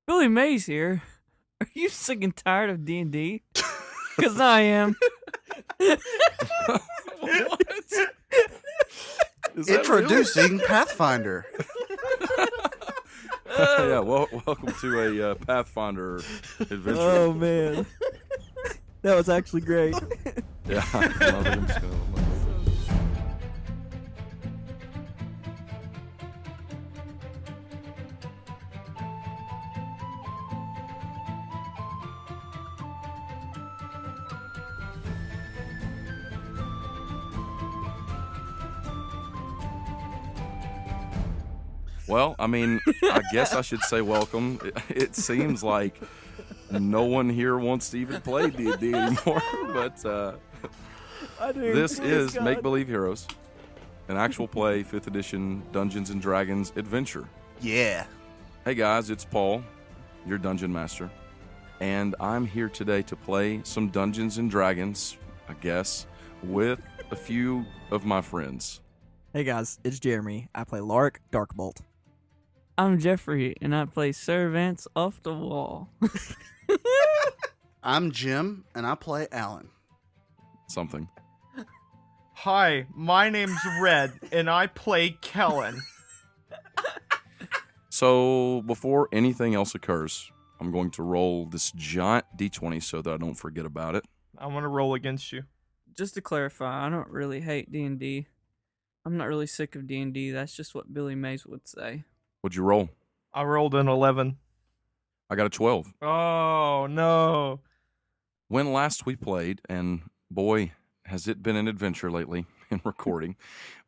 Billy Mays here. Are you sick and tired of D&D? Because I am. Introducing Pathfinder. Yeah, welcome to a Pathfinder adventure. Oh, man. That was actually great. Yeah, I love it. Well, I mean, I guess I should say welcome. It seems like no one here wants to even play D&D anymore, but this is Make Believe Heroes, an actual play 5th edition Dungeons & Dragons adventure. Yeah. Hey guys, it's Paul, your Dungeon Master, and I'm here today to play some Dungeons & Dragons, I guess, with a few of my friends. Hey guys, it's Jeremy. I play Lauric Darkbolt. I'm Jeffrey, and I play Servants Off the Wall. I'm Jim, and I play Alan. Something. Hi, my name's Red, and I play Kellen. So, before anything else occurs, I'm going to roll this giant d20 so that I don't forget about it. I'm gonna roll against you. Just to clarify, I don't really hate D&D. I'm not really sick of D&D. That's just what Billy Mays would say. What'd you roll? I rolled an 11. I got a 12. Oh, no. When last we played, and boy, has it been an adventure lately in recording,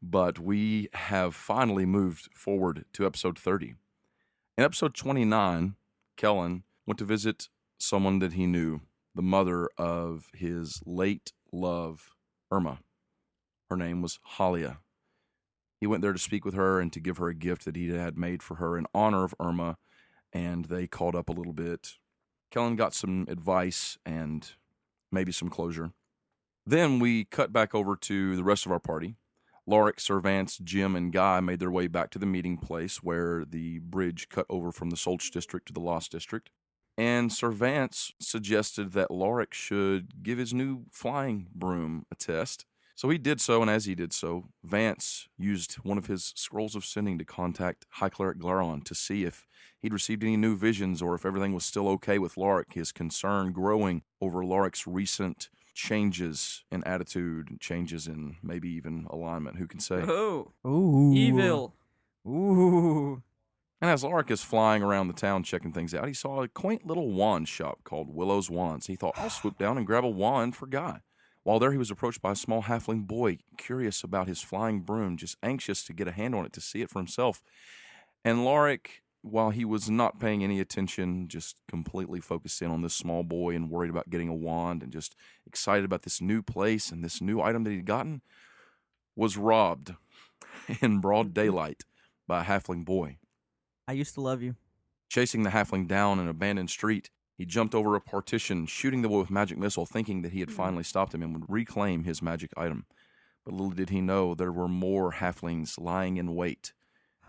but we have finally moved forward to episode 30. In episode 29, Kellen went to visit someone that he knew, the mother of his late love, Irma. Her name was Halia. He went there to speak with her and to give her a gift that he had made for her in honor of Irma, and they caught up a little bit. Kellen got some advice and maybe some closure. Then we cut back over to the rest of our party. Lauric, Servants, Jim, and Guy made their way back to the meeting place where the bridge cut over from the Solch District to the Lost District. And Servants suggested that Lauric should give his new flying broom a test. So he did so, and as he did so, Vance used one of his scrolls of sending to contact High Cleric Glaron to see if he'd received any new visions or if everything was still okay with Lauric, his concern growing over Lauric's recent changes in attitude, changes in maybe even alignment. Who can say? Oh, Ooh. evil. Ooh. And as Lauric is flying around the town checking things out, he saw a quaint little wand shop called Willow's Wands. He thought, I'll swoop down and grab a wand for Guy. While there, he was approached by a small halfling boy, curious about his flying broom, just anxious to get a hand on it to see it for himself. And Lauric, while he was not paying any attention, just completely focused in on this small boy and worried about getting a wand and just excited about this new place and this new item that he'd gotten, was robbed in broad daylight by a halfling boy. I used to love you. Chasing the halfling down an abandoned street, he jumped over a partition, shooting the boy with magic missile, thinking that he had finally stopped him and would reclaim his magic item. But little did he know there were more halflings lying in wait.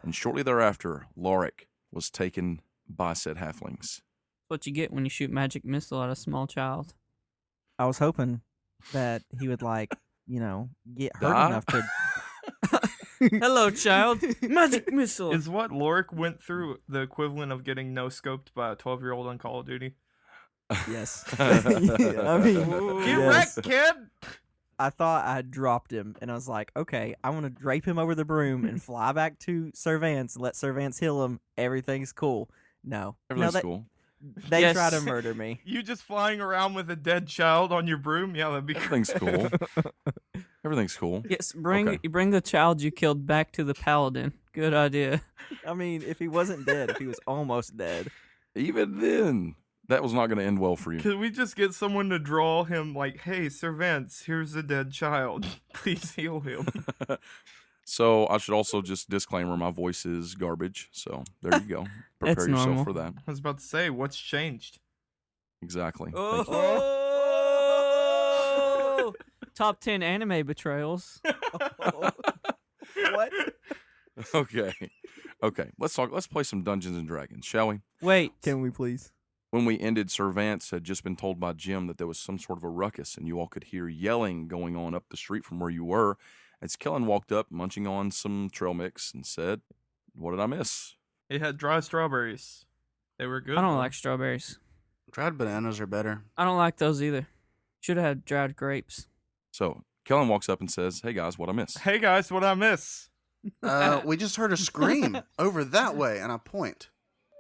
And shortly thereafter, Lauric was taken by said halflings. What you get when you shoot magic missile at a small child. I was hoping that he would, get hurt Die? enough to... Hello, child. Magic missile. Is what Lauric went through the equivalent of getting no-scoped by a 12-year-old on Call of Duty? Yes. I mean, Get yes. wrecked, kid! I thought I had dropped him, and I was like, okay, I want to drape him over the broom and fly back to Servants and let Servants heal him. Everything's cool. No. Everything's cool. They Yes. try to murder me. You just flying around with a dead child on your broom? Yeah, that'd be Everything's cool. Everything's cool. Yes, Okay. bring the child you killed back to the paladin. Good idea. I mean, if he wasn't dead, if he was almost dead. Even then, that was not going to end well for you. Could we just get someone to draw him like, hey, Servants, here's a dead child. Please heal him. So I should also just disclaimer, my voice is garbage. So there you go. Prepare That's yourself normal. for that. I was about to say, what's changed? Exactly. Oh! Thank you. Top 10 anime betrayals. What? Okay. Okay, let's talk. Let's play some Dungeons and Dragons, shall we? Wait. Can we please? When we ended, Sir Vance had just been told by Jim that there was some sort of a ruckus, and you all could hear yelling going on up the street from where you were. As Kellen walked up, munching on some trail mix, and said, "What did I miss?" It had dry strawberries. They were good. I don't though. like strawberries. Dried bananas are better. I don't like those either. Should have had dried grapes. So Kellen walks up and says, "Hey guys, what I miss?" Hey guys, what I miss? We just heard a scream over that way, and I point.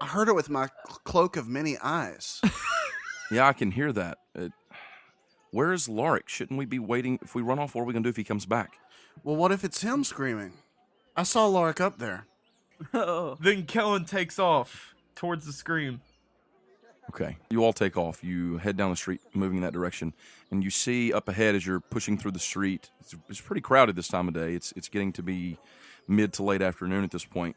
I heard it with my cloak of many eyes. Yeah, I can hear that. Where is Lauric? Shouldn't we be waiting? If we run off, what are we going to do if he comes back? Well, what if it's him screaming? I saw Lauric up there. Oh. Then Kellen takes off towards the scream. Okay. You all take off. You head down the street, moving in that direction, and you see up ahead as you're pushing through the street. It's pretty crowded this time of day. It's getting to be mid to late afternoon at this point,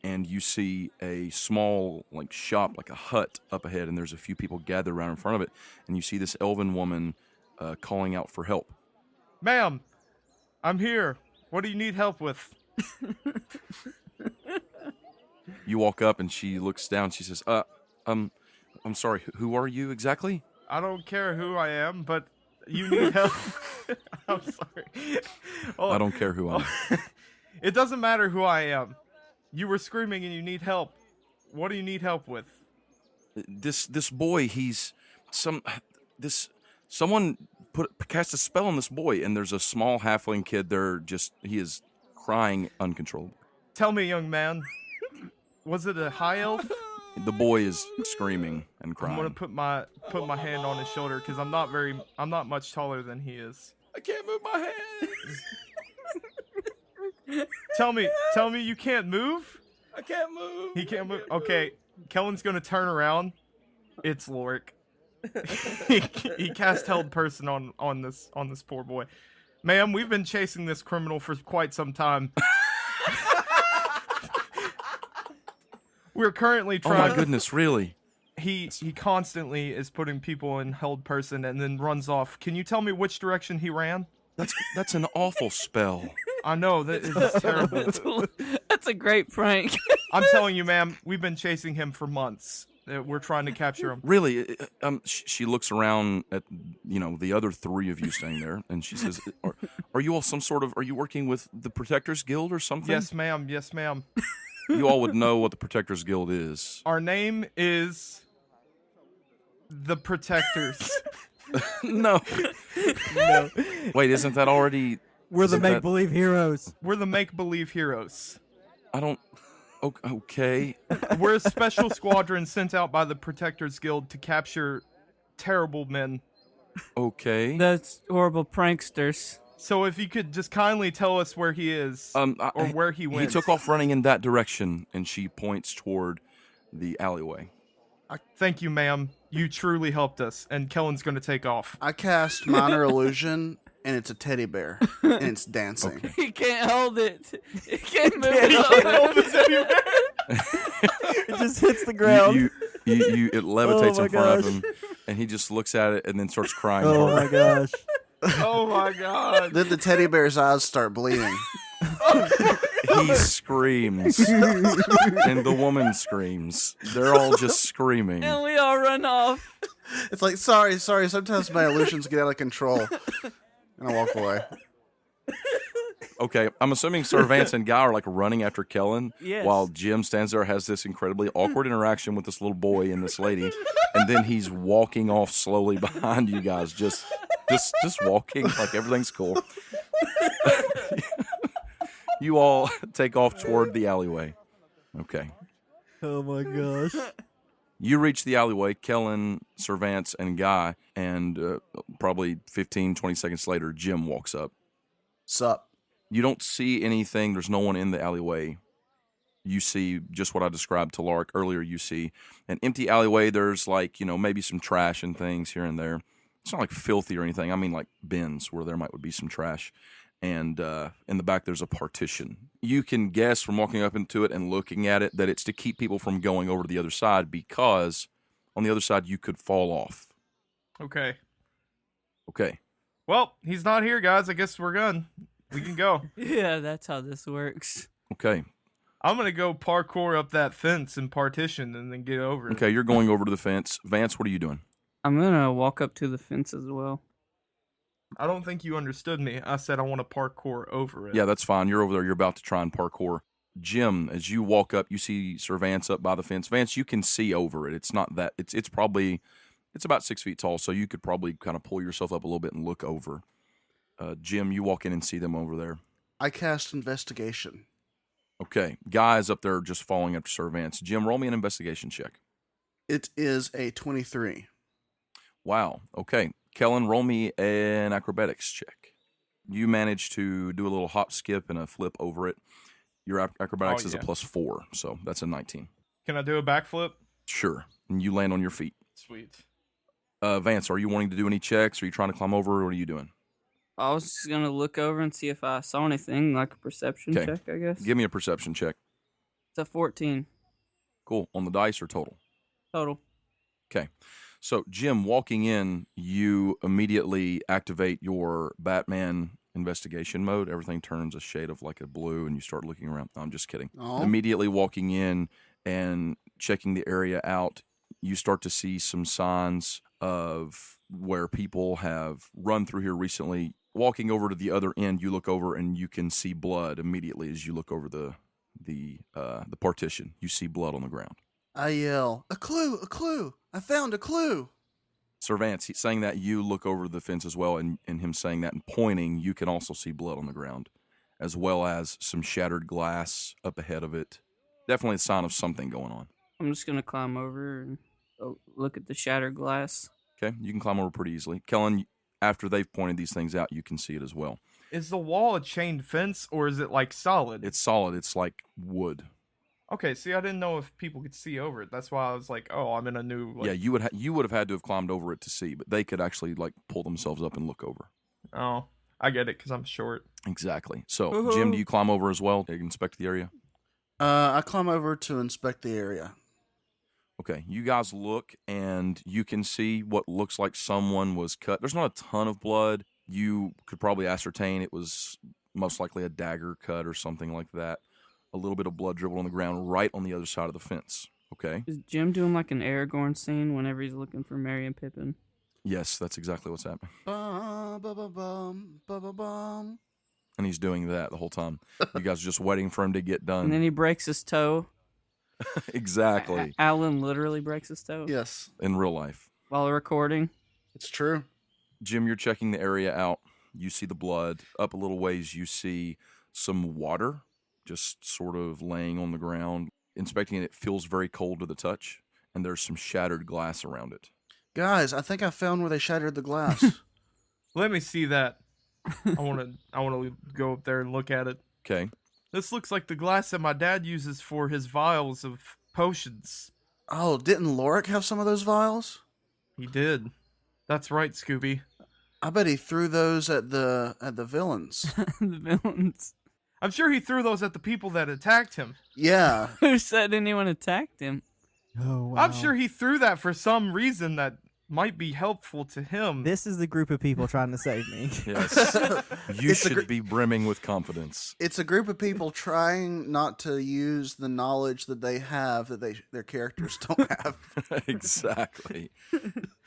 and you see a small shop, like a hut up ahead, and there's a few people gathered around in front of it, and you see this elven woman calling out for help. Ma'am, I'm here. What do you need help with? You walk up, and she looks down. She says, I'm sorry. Who are you exactly?" I don't care who I am, but you need help. I'm sorry. Oh, "I don't care who I am." It doesn't matter who I am. You were screaming and you need help. What do you need help with? This boy, someone cast a spell on this boy, and there's a small halfling kid there. He is crying uncontrollably. Tell me, young man. Was it a high elf? The boy is screaming and crying. I'm gonna put my hand on his shoulder because I'm not much taller than he is. I can't move my hands. Tell me you can't move? I can't move. He can't move. Okay, Kellen's gonna turn around. It's Lauric. he cast held person on this poor boy. Ma'am, we've been chasing this criminal for quite some time. We're currently Oh trying. my goodness, really? He constantly is putting people in held person and then runs off. Can you tell me which direction he ran? That's an awful spell. I know that is terrible. That's a great prank. I'm telling you, ma'am, we've been chasing him for months. We're trying to capture him. Really? She looks around at the other three of you staying there, and she says, "Are you all are you working with the Protectors Guild or something?" Yes, ma'am. Yes, ma'am. You all would know what the Protectors Guild is. Our name is the Protectors. No. No. Wait, isn't that already? We're the Isn't that- make-believe heroes. We're the make-believe heroes. I don't. Okay. We're a special squadron sent out by the Protectors Guild to capture terrible men. Okay. That's horrible pranksters. So if you could just kindly tell us where he is, or where he went. He took off running in that direction, and she points toward the alleyway. Thank you, ma'am. You truly helped us. And Kellen's going to take off. I cast minor illusion, and it's a teddy bear, and it's dancing. Okay. He can't hold it. He can't move It It just hits the ground. It levitates Oh my in front of gosh. him, and he just looks at it and then starts crying. Oh hard. my gosh. Oh my god. Then the teddy bear's eyes start bleeding. He screams, and the woman screams. They're all just screaming. And we all run off. It's like, sorry. Sometimes my illusions get out of control. And I walk away. Okay, I'm assuming Sir Vance and Guy are running after Kellen, Yes. while Jim stands there, has this incredibly awkward interaction with this little boy and this lady, and then he's walking off slowly behind you guys, just walking like everything's cool. You all take off toward the alleyway. Okay. Oh my gosh. You reach the alleyway, Kellen, Sir Vance, and Guy, and probably 15, 20 seconds later, Jim walks up. Sup? You don't see anything. There's no one in the alleyway. You see just what I described to Lauric earlier. You see an empty alleyway. There's maybe some trash and things here and there. It's not filthy or anything. I mean bins where there would be some trash. And in the back, there's a partition. You can guess from walking up into it and looking at it that it's to keep people from going over to the other side, because on the other side, you could fall off. Okay. Okay. Well, he's not here, guys. I guess we're good. We can go. Yeah, that's how this works. Okay. I'm gonna go parkour up that fence and partition and then get over it. Okay, you're going over to the fence. Vance, what are you doing? I'm gonna walk up to the fence as well. I don't think you understood me. I said I want to parkour over it. Yeah, that's fine. You're over there. You're about to try and parkour. Jim, as you walk up, you see Sir Vance up by the fence. Vance, you can see over it. It's not that. It's probably about 6 feet tall, so you could probably kind of pull yourself up a little bit and look over. Jim, you walk in and see them over there. I cast investigation. Okay, guys up there just following after Sir Vance. Jim, roll me an investigation check. It is a 23. Wow. Okay, Kellen, roll me an acrobatics check. You managed to do a little hop, skip, and a flip over it. Your acrobatics is a +4, so that's a 19. Can I do a backflip? Sure. And you land on your feet. Sweet. Vance, are you wanting to do any checks? Are you trying to climb over? What are you doing? I was just gonna look over and see if I saw anything, like a perception check, I guess. Give me a perception check. It's a 14 Cool. On the dice or total? total. Okay. So, Jim, walking in, you immediately activate your Batman investigation mode. Everything turns a shade of like a blue, and you start looking around. No, I'm just kidding. Oh. Immediately walking in and checking the area out, you start to see some signs of where people have run through here recently. Walking over to the other end, you look over and you can see blood immediately as you look over the partition. You see blood on the ground. I yell, a clue, a clue. I found a clue. Sir Vance, he's saying that, you look over the fence as well, and him saying that and pointing, you can also see blood on the ground, as well as some shattered glass up ahead of it. Definitely a sign of something going on. I'm just gonna climb over and look at the shattered glass. Okay, you can climb over pretty easily. Kellen, after they've pointed these things out, you can see it as well. Is the wall a chain fence or is it like solid? It's solid. It's like wood. Okay, see, I didn't know if people could see over it. That's why I was like, oh, I'm in a new... Yeah, you would have had to have climbed over it to see, but they could actually like pull themselves up and look over. Oh, I get it, because I'm short. Exactly. So, Jim, do you climb over as well to inspect the area? I climb over to inspect the area. Okay, you guys look, and you can see what looks like someone was cut. There's not a ton of blood. You could probably ascertain it was most likely a dagger cut or something like that. A little bit of blood dribbled on the ground right on the other side of the fence. Okay? Is Jim doing like an Aragorn scene whenever he's looking for Merry and Pippin? Yes, that's exactly what's happening. Bum, ba, ba, bum, ba, ba, bum. And he's doing that the whole time. You guys are just waiting for him to get done. And then he breaks his toe. Exactly. Alan literally breaks his toe. Yes, In real life. While recording. it's true. Jim, you're checking the area out. You see the blood. Up a little ways, you see some water just sort of laying on the ground. Inspecting it, it feels very cold to the touch, and there's some shattered glass around it. Guys, I think I found where they shattered the glass. Let me see that. I want to go up there and look at it. Okay. This looks like the glass that my dad uses for his vials of potions. Oh, didn't Lauric have some of those vials? He did. That's right, Scooby. I bet he threw those at the villains. The villains. I'm sure he threw those at the people that attacked him. Yeah. Who said anyone attacked him? Oh, wow. I'm sure he threw that for some reason that might be helpful to him. This is the group of people trying to save me. Yes. You It's a should be brimming with confidence. It's a group of people trying not to use the knowledge that they have that their characters don't have. Exactly.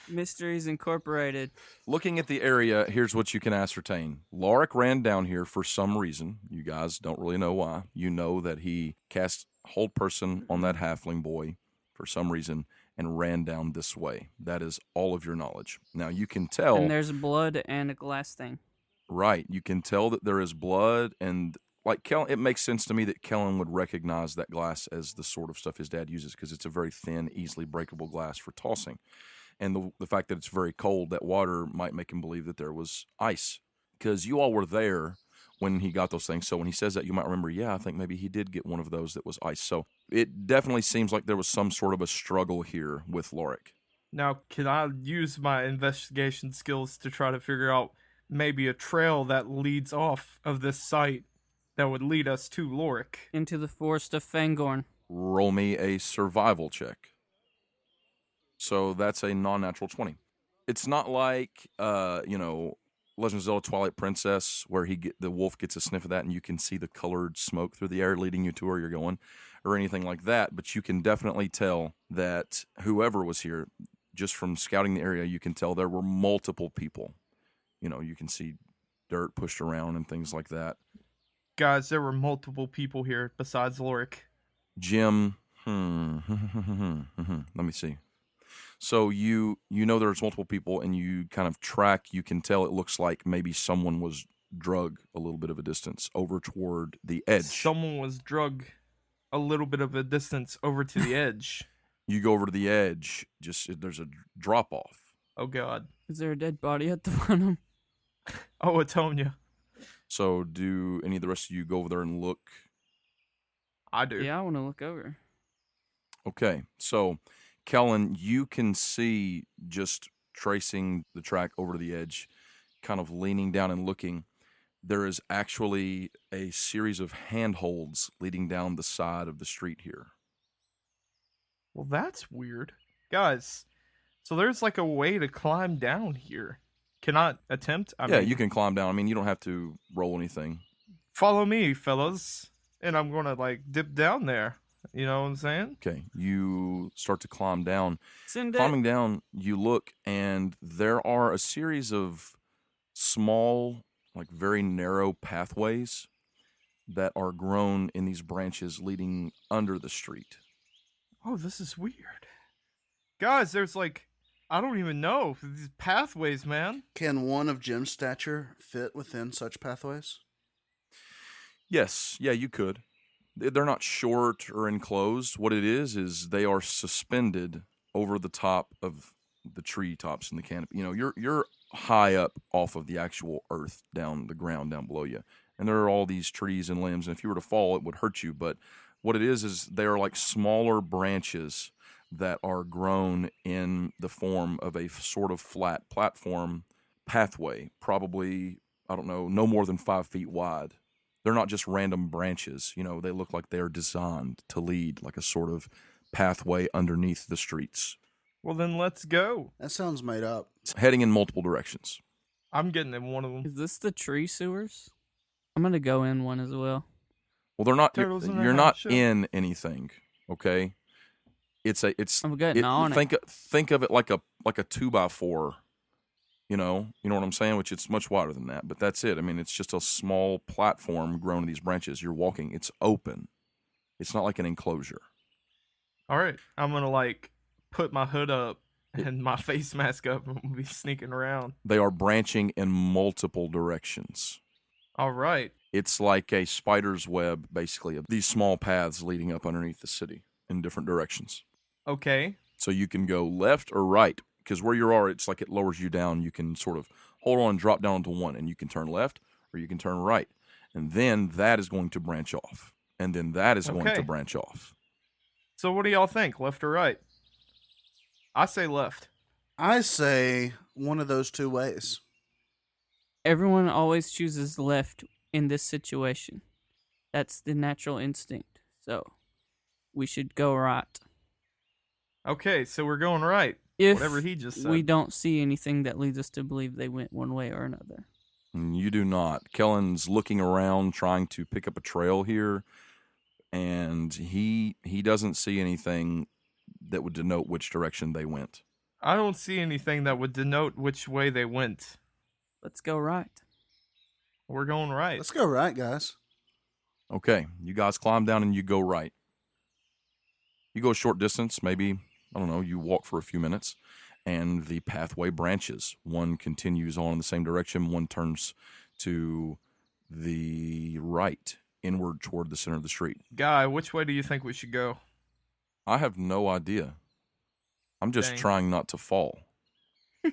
Mysteries Incorporated. Looking at the area, here's what you can ascertain. Lauric ran down here for some reason. You guys don't really know why. You know that he cast Hold Person on that halfling boy for some reason and ran down this way. That is all of your knowledge. Now, you can tell... And there's blood and a glass thing. Right. You can tell that there is blood, and like Kellen, it makes sense to me that Kellen would recognize that glass as the sort of stuff his dad uses because it's a very thin, easily breakable glass for tossing. And the fact that it's very cold, that water might make him believe that there was ice. Because you all were there when he got those things. So when he says that, you might remember, yeah, I think maybe he did get one of those that was ice. So it definitely seems like there was some sort of a struggle here with Lauric. Now, can I use my investigation skills to try to figure out maybe a trail that leads off of this site that would lead us to Lauric? Into the forest of Fangorn. Roll me a survival check. So that's a non-natural 20. It's not like, Legend of Zelda Twilight Princess, where the wolf gets a sniff of that and you can see the colored smoke through the air leading you to where you're going, or anything like that. But you can definitely tell that whoever was here, just from scouting the area, you can tell there were multiple people. You can see dirt pushed around and things like that. Guys, there were multiple people here besides Lauric. Jim, let me see. So you know there's multiple people, and you kind of track. You can tell it looks like maybe someone was drug a little bit of a distance over toward the edge. Someone was drug a little bit of a distance over to the edge. You go over to the edge. There's a drop off. Oh God. Is there a dead body at the bottom? Oh, Atonia. So do any of the rest of you go over there and look? I do. Yeah, I want to look over. Okay, so Kellen, you can see, just tracing the track over to the edge, kind of leaning down and looking, there is actually a series of handholds leading down the side of the street here. Well, that's weird. Guys, so there's like a way to climb down here. Can I attempt? I mean, You can climb down. I mean, you don't have to roll anything. follow me, fellas. And I'm going to like dip down there. You know what I'm saying? Okay, you start to climb down. Send it. Climbing down, you look, and there are a series of small, like very narrow pathways that are grown in these branches leading under the street. Oh, this is weird. Guys, there's like, I don't even know. These pathways, man. Can one of Jim's stature fit within such pathways? Yes, yeah, you could. They're not short or enclosed. What it is they are suspended over the top of the tree tops in the canopy. You're high up off of the actual earth, down the ground down below you. And there are all these trees and limbs, and if you were to fall, it would hurt you. But what it is they are like smaller branches that are grown in the form of a sort of flat platform pathway, probably, I don't know, no more than 5 feet wide. They're not just random branches. They look like they're designed to lead like a sort of pathway underneath the streets. Well, then let's go. That sounds made up. Heading in multiple directions. I'm getting in one of them. Is this the tree sewers? I'm gonna go in one as well. Well, they're not. Turtles in a You're not half-shell. in anything. Okay. It's I'm getting on it. think of it like a 2x4. You know what I'm saying? Which it's much wider than that, but that's it. I mean, it's just a small platform grown in these branches. You're walking. It's open. It's not like an enclosure. All right. I'm going to like put my hood up and my face mask up and we'll be sneaking around. They are branching in multiple directions. All right. It's like a spider's web, basically, of these small paths leading up underneath the city in different directions. Okay. So you can go left or right, because where you are, it's like it lowers you down. You can sort of hold on and drop down to one, and you can turn left or you can turn right. And then that is going to branch off. And then that is going Okay. to branch off. So what do y'all think? Left or right? I say left. I say one of those two ways. Everyone always chooses left in this situation. That's the natural instinct. So we should go right. Okay, so we're going right. If Whatever he just said. we don't see anything that leads us to believe they went one way or another. And you do not. Kellen's looking around, trying to pick up a trail here, and he doesn't see anything that would denote which direction they went. I don't see anything that would denote which way they went. Let's go right. We're going right. Let's go right, guys. Okay, you guys climb down and you go right. You go a short distance, maybe, I don't know, you walk for a few minutes, and the pathway branches. One continues on in the same direction, one turns to the right, inward toward the center of the street. Guy, which way do you think we should go? I have no idea. I'm just Dang. trying not to fall.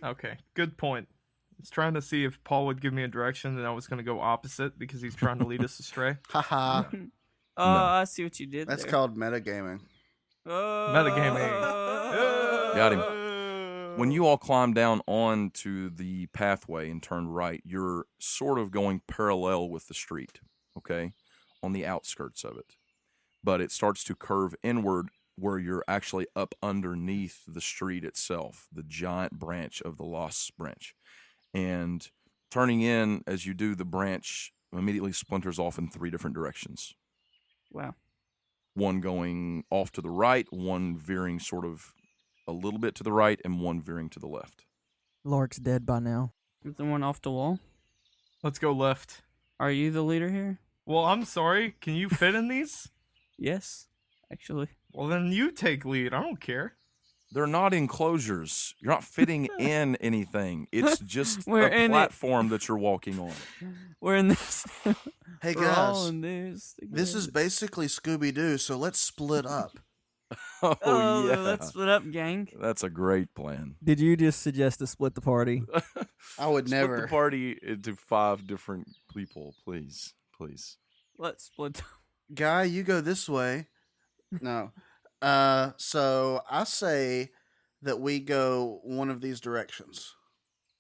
Okay, good point. I was trying to see if Paul would give me a direction, and I was going to go opposite because he's trying to lead us astray. Haha. Oh, I see what you did That's there. called metagaming. Oh. Metagaming. Got him. When you all climb down onto the pathway and turn right, you're sort of going parallel with the street, okay, on the outskirts of it. But it starts to curve inward where you're actually up underneath the street itself, the giant branch of the Lost Branch. And Turning in, as you do, the branch immediately splinters off in 3 different directions. Wow. One going off to the right, one veering sort of a little bit to the right, and one veering to the left. Lauric's dead by now. Is the one off the wall? Let's go left. Are you the leader here? Well, I'm sorry. Can you fit in these? Yes, actually. Well, then you take lead. I don't care. They're not enclosures. You're not fitting in anything. It's just We're a in it. platform that you're walking on. We're in this. Hey We're all guys, in this. this is together. basically Scooby Doo, so let's split up. Oh, Oh, yeah. let's split up, gang. That's a great plan. Did you just suggest to split the party? I would Split never. the party into 5 different people, please. Please. Let's split. Guy, you go this way. No. So I say that we go one of these directions.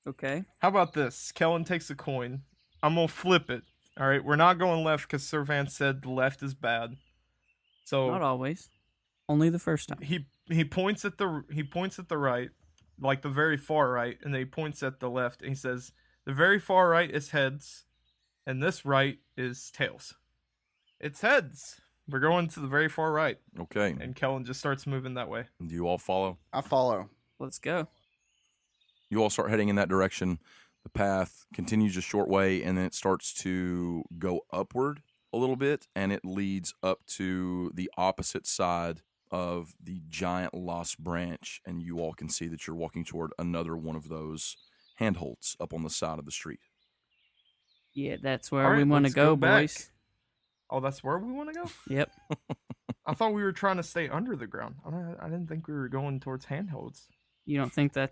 Okay. How about this? Kellen takes a coin. I'm gonna flip it. All right, we're not going left because Sir Vance said the left is bad. So Not always. Only the first time. he points at the right, like the very far right, and then he points at the left and he says the very far right is heads, and this right is tails. It's heads. We're going to the very far right, Okay. and Kellen just starts moving that way. Do you all follow? I follow. Let's go. You all start heading in that direction. The path continues a short way, and then it starts to go upward a little bit, and it leads up to the opposite side of the giant lost branch, and you all can see that you're walking toward another one of those handholds up on the side of the street. Yeah, that's where All we right, want to let's go, back. boys. Oh, that's where we want to go? Yep. I thought we were trying to stay under the ground. I didn't think we were going towards handholds. You don't think there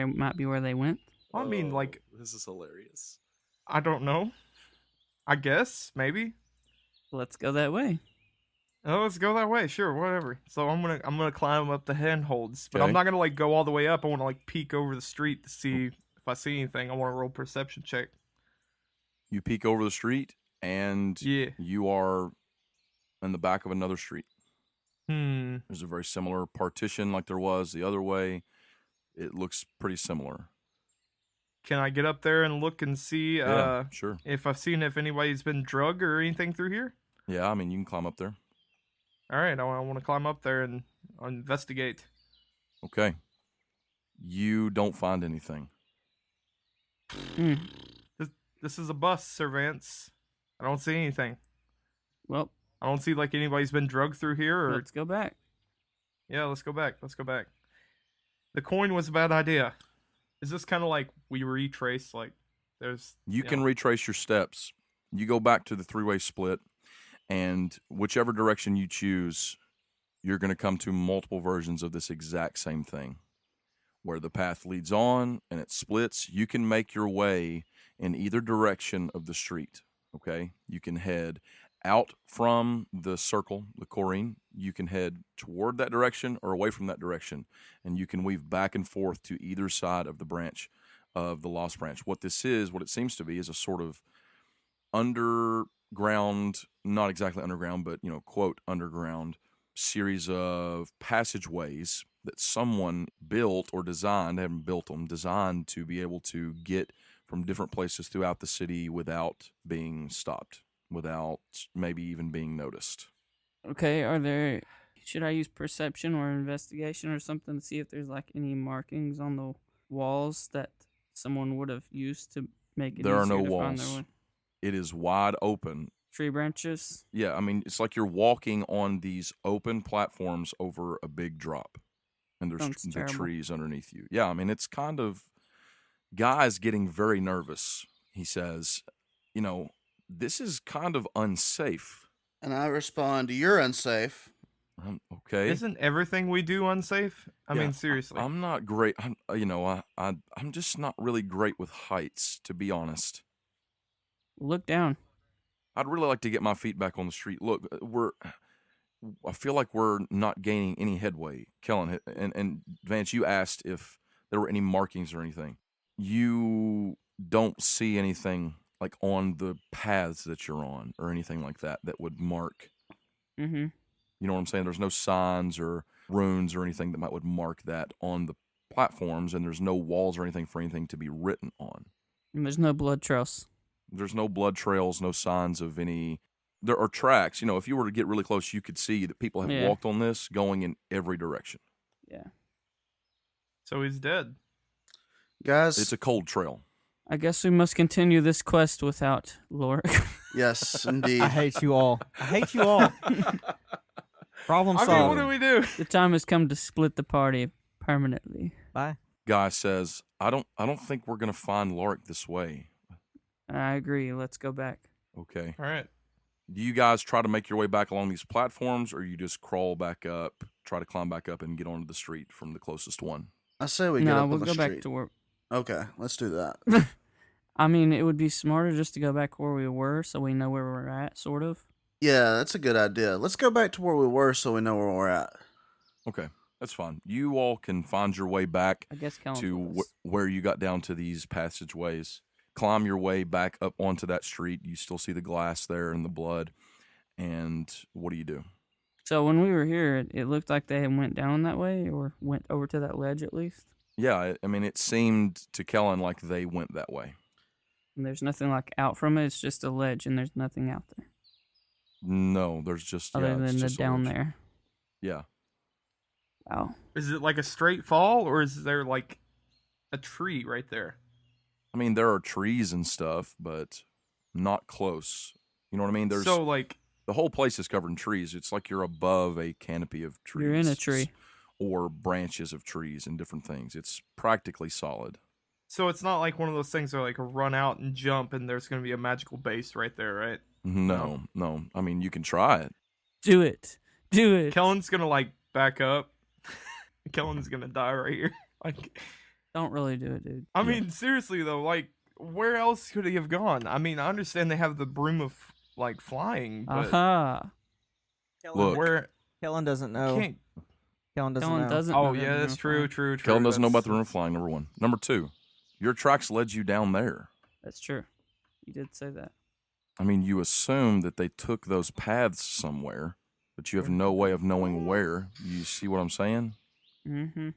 might be where they went? I mean, like, This is hilarious. I don't know. I guess, maybe. Let's go that way. Oh, let's go that way. Sure, whatever. So I'm gonna climb up the handholds, but I'm Okay. not gonna like go all the way up. I want to like peek over the street to see if I see anything. I want to roll perception check. You peek over the street, and Yeah. you are in the back of another street. Hmm. There's a very similar partition like there was the other way. It looks pretty similar. Can I get up there and look and see Yeah, sure. if I've seen if anybody's been drugged or anything through here? Yeah, I mean, you can climb up there. All right, I want to climb up there and investigate. Okay. You don't find anything. Hmm. This is a bus, Sir Vance. I don't see anything. Well, I don't see like anybody's been drugged through here or let's go back. yeah, let's go back. Let's go back. The coin was a bad idea. Is this kind of like we retrace like there's You can retrace your steps. You go back to the 3-way split, and whichever direction you choose, you're going to come to multiple versions of this exact same thing. Where the path leads on and it splits, you can make your way in either direction of the street. Okay? You can head out from the circle, the Corrine. You can head toward that direction or away from that direction. And you can weave back and forth to either side of the branch of the Lost Branch. What this is, what it seems to be, is a sort of underground, not exactly underground, but, quote, underground series of passageways that someone built or designed, they haven't built them, designed to be able to get from different places throughout the city without being stopped, without maybe even being noticed. Okay, should I use perception or investigation or something to see if there's like any markings on the walls that someone would have used to make it There are easier no to find their walls. way? It is wide open. Tree branches? Yeah, I mean, it's like you're walking on these open platforms over a big drop, and there's Sounds the terrible. trees underneath you. Yeah, I mean, it's kind of, Guy's getting very nervous. He says, this is kind of unsafe. And I respond, "You're unsafe." Okay. Isn't everything we do unsafe? I Yeah, mean, seriously. I'm not great. I'm just not really great with heights, to be honest. Look down. I'd really like to get my feet back on the street. Look, I feel like we're not gaining any headway. Kellen and Vance, you asked if there were any markings or anything. You don't see anything like on the paths that you're on or anything like that would mark. Mm-hmm. You know what I'm saying? There's no signs or runes or anything that would mark that on the platforms, and there's no walls or anything for anything to be written on. And there's no blood trails. There's no blood trails, no signs of any. There are tracks. If you were to get really close, you could see that people have Yeah. walked on this going in every direction. Yeah. So he's dead. Guys, It's a cold trail. I guess we must continue this quest without Lauric. yes, indeed. I hate you all. I hate you all. Problem I mean, solved. what do we do? The time has come to split the party permanently. Bye. Guy says, I don't think we're gonna find Lauric this way. I agree. Let's go back. Okay. All right. Do you guys try to make your way back along these platforms, or you just crawl back up, try to climb back up and get onto the street from the closest one? I say we get No, up we'll on the go street. back to where. Okay, let's do that. I mean, it would be smarter just to go back where we were, so we know where we're at, sort of. Yeah, that's a good idea. Let's go back to where we were so we know where we're at. Okay, that's fine. You all can find your way back I guess Kellen to told us. where you got down to these passageways. Climb your way back up onto that street. You still see the glass there and the blood. And what do you do? So when we were here, it looked like they went down that way, or went over to that ledge at least. Yeah, I mean, it seemed to Kellen like they went that way. And there's nothing like out from it. It's just a ledge, and there's nothing out there No, there's just other yeah, it's than the just a down ledge. there. Yeah. Wow. Is it like a straight fall, or is there like a tree right there? I mean, there are trees and stuff, but not close. You know what I mean? There's So like, the whole place is covered in trees. It's like you're above a canopy of trees. You're in a tree. Or branches of trees and different things. It's practically solid. so it's not like one of those things where like a run out and jump, and there's gonna be a magical base right there, right? No. I mean, you can try it. Do it. Do it. Kellen's gonna like back up. Kellen's gonna die right here. Like, Don't really do it, dude. I Yeah. mean, seriously though, like, where else could he have gone? I mean, I understand they have the broom of like flying, but Aha. Look. where Kellen doesn't know. can't. Kellen doesn't Kellen know. doesn't. Oh know yeah, that that's true. they're Kellen doesn't know about That's- the room of flying, number one. Number two, your tracks led you down there. That's true. You did say that. I mean, you assume that they took those paths somewhere, but you have no way of knowing where. You see what I'm saying? Mm-hmm.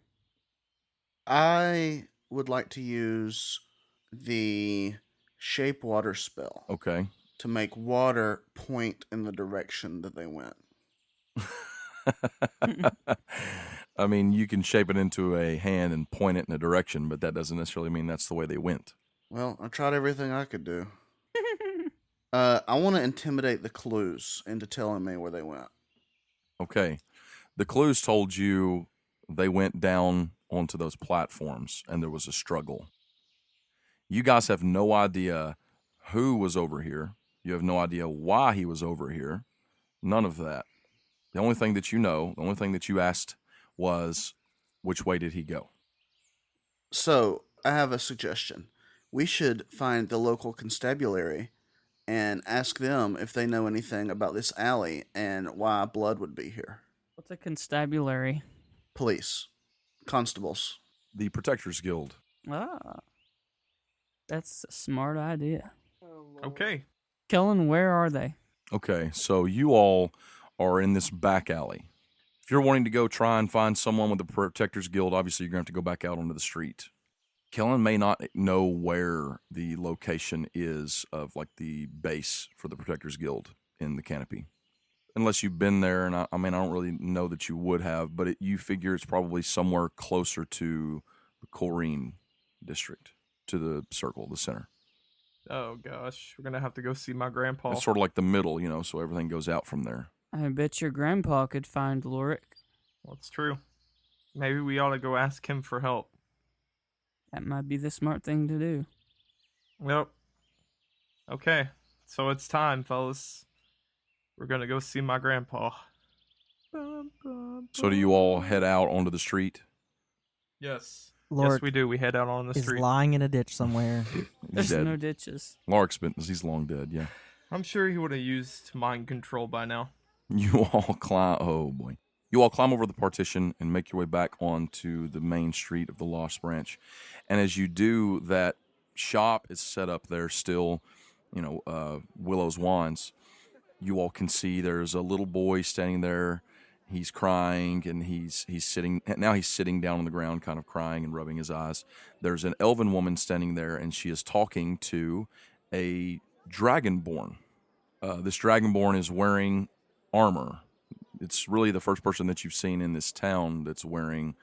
I would like to use the shape water spell Okay. to make water point in the direction that they went. I mean, you can shape it into a hand and point it in a direction, but that doesn't necessarily mean that's the way they went. Well, I tried everything I could do. I want to intimidate the clues into telling me where they went. Okay. The clues told you they went down onto those platforms and there was a struggle. You guys have no idea who was over here. You have no idea why he was over here. None of that. The only thing that you know, the only thing that you asked was, which way did he go? So, I have a suggestion. We should find the local constabulary and ask them if they know anything about this alley and why blood would be here. What's a constabulary? Police, constables. The Protectors Guild. Ah. That's a smart idea. Okay. Kellen, where are they? Okay, so you all are in this back alley. If you're wanting to go try and find someone with the Protectors Guild, obviously you're going to have to go back out onto the street. Kellen may not know where the location is of like the base for the Protectors Guild in the canopy. Unless you've been there, and I mean, I don't really know that you would have, but you figure it's probably somewhere closer to the Corrine district, to the circle, the center. Oh gosh, we're gonna have to go see my grandpa. It's sort of like the middle, so everything goes out from there. I bet your grandpa could find Lauric. Well, it's true. Maybe we ought to go ask him for help. That might be the smart thing to do. Yep. Okay, so it's time, fellas. We're gonna go see my grandpa. So do you all head out onto the street? Yes. Lord Yes, we do. We head out on the is street. lying in a ditch somewhere. He's There's dead. no ditches. Lauric's been, he's long dead, yeah. I'm sure he would have used mind control by now. You all climb, oh boy. You all climb over the partition and make your way back onto the main street of the Lost Branch. And as you do, that shop is set up there still, Willow's Wands. You all can see there's a little boy standing there. He's crying, and he's sitting down on the ground, kind of crying and rubbing his eyes. There's an elven woman standing there, and she is talking to a dragonborn. This dragonborn is wearing armor. It's really the first person that you've seen in this town that's wearing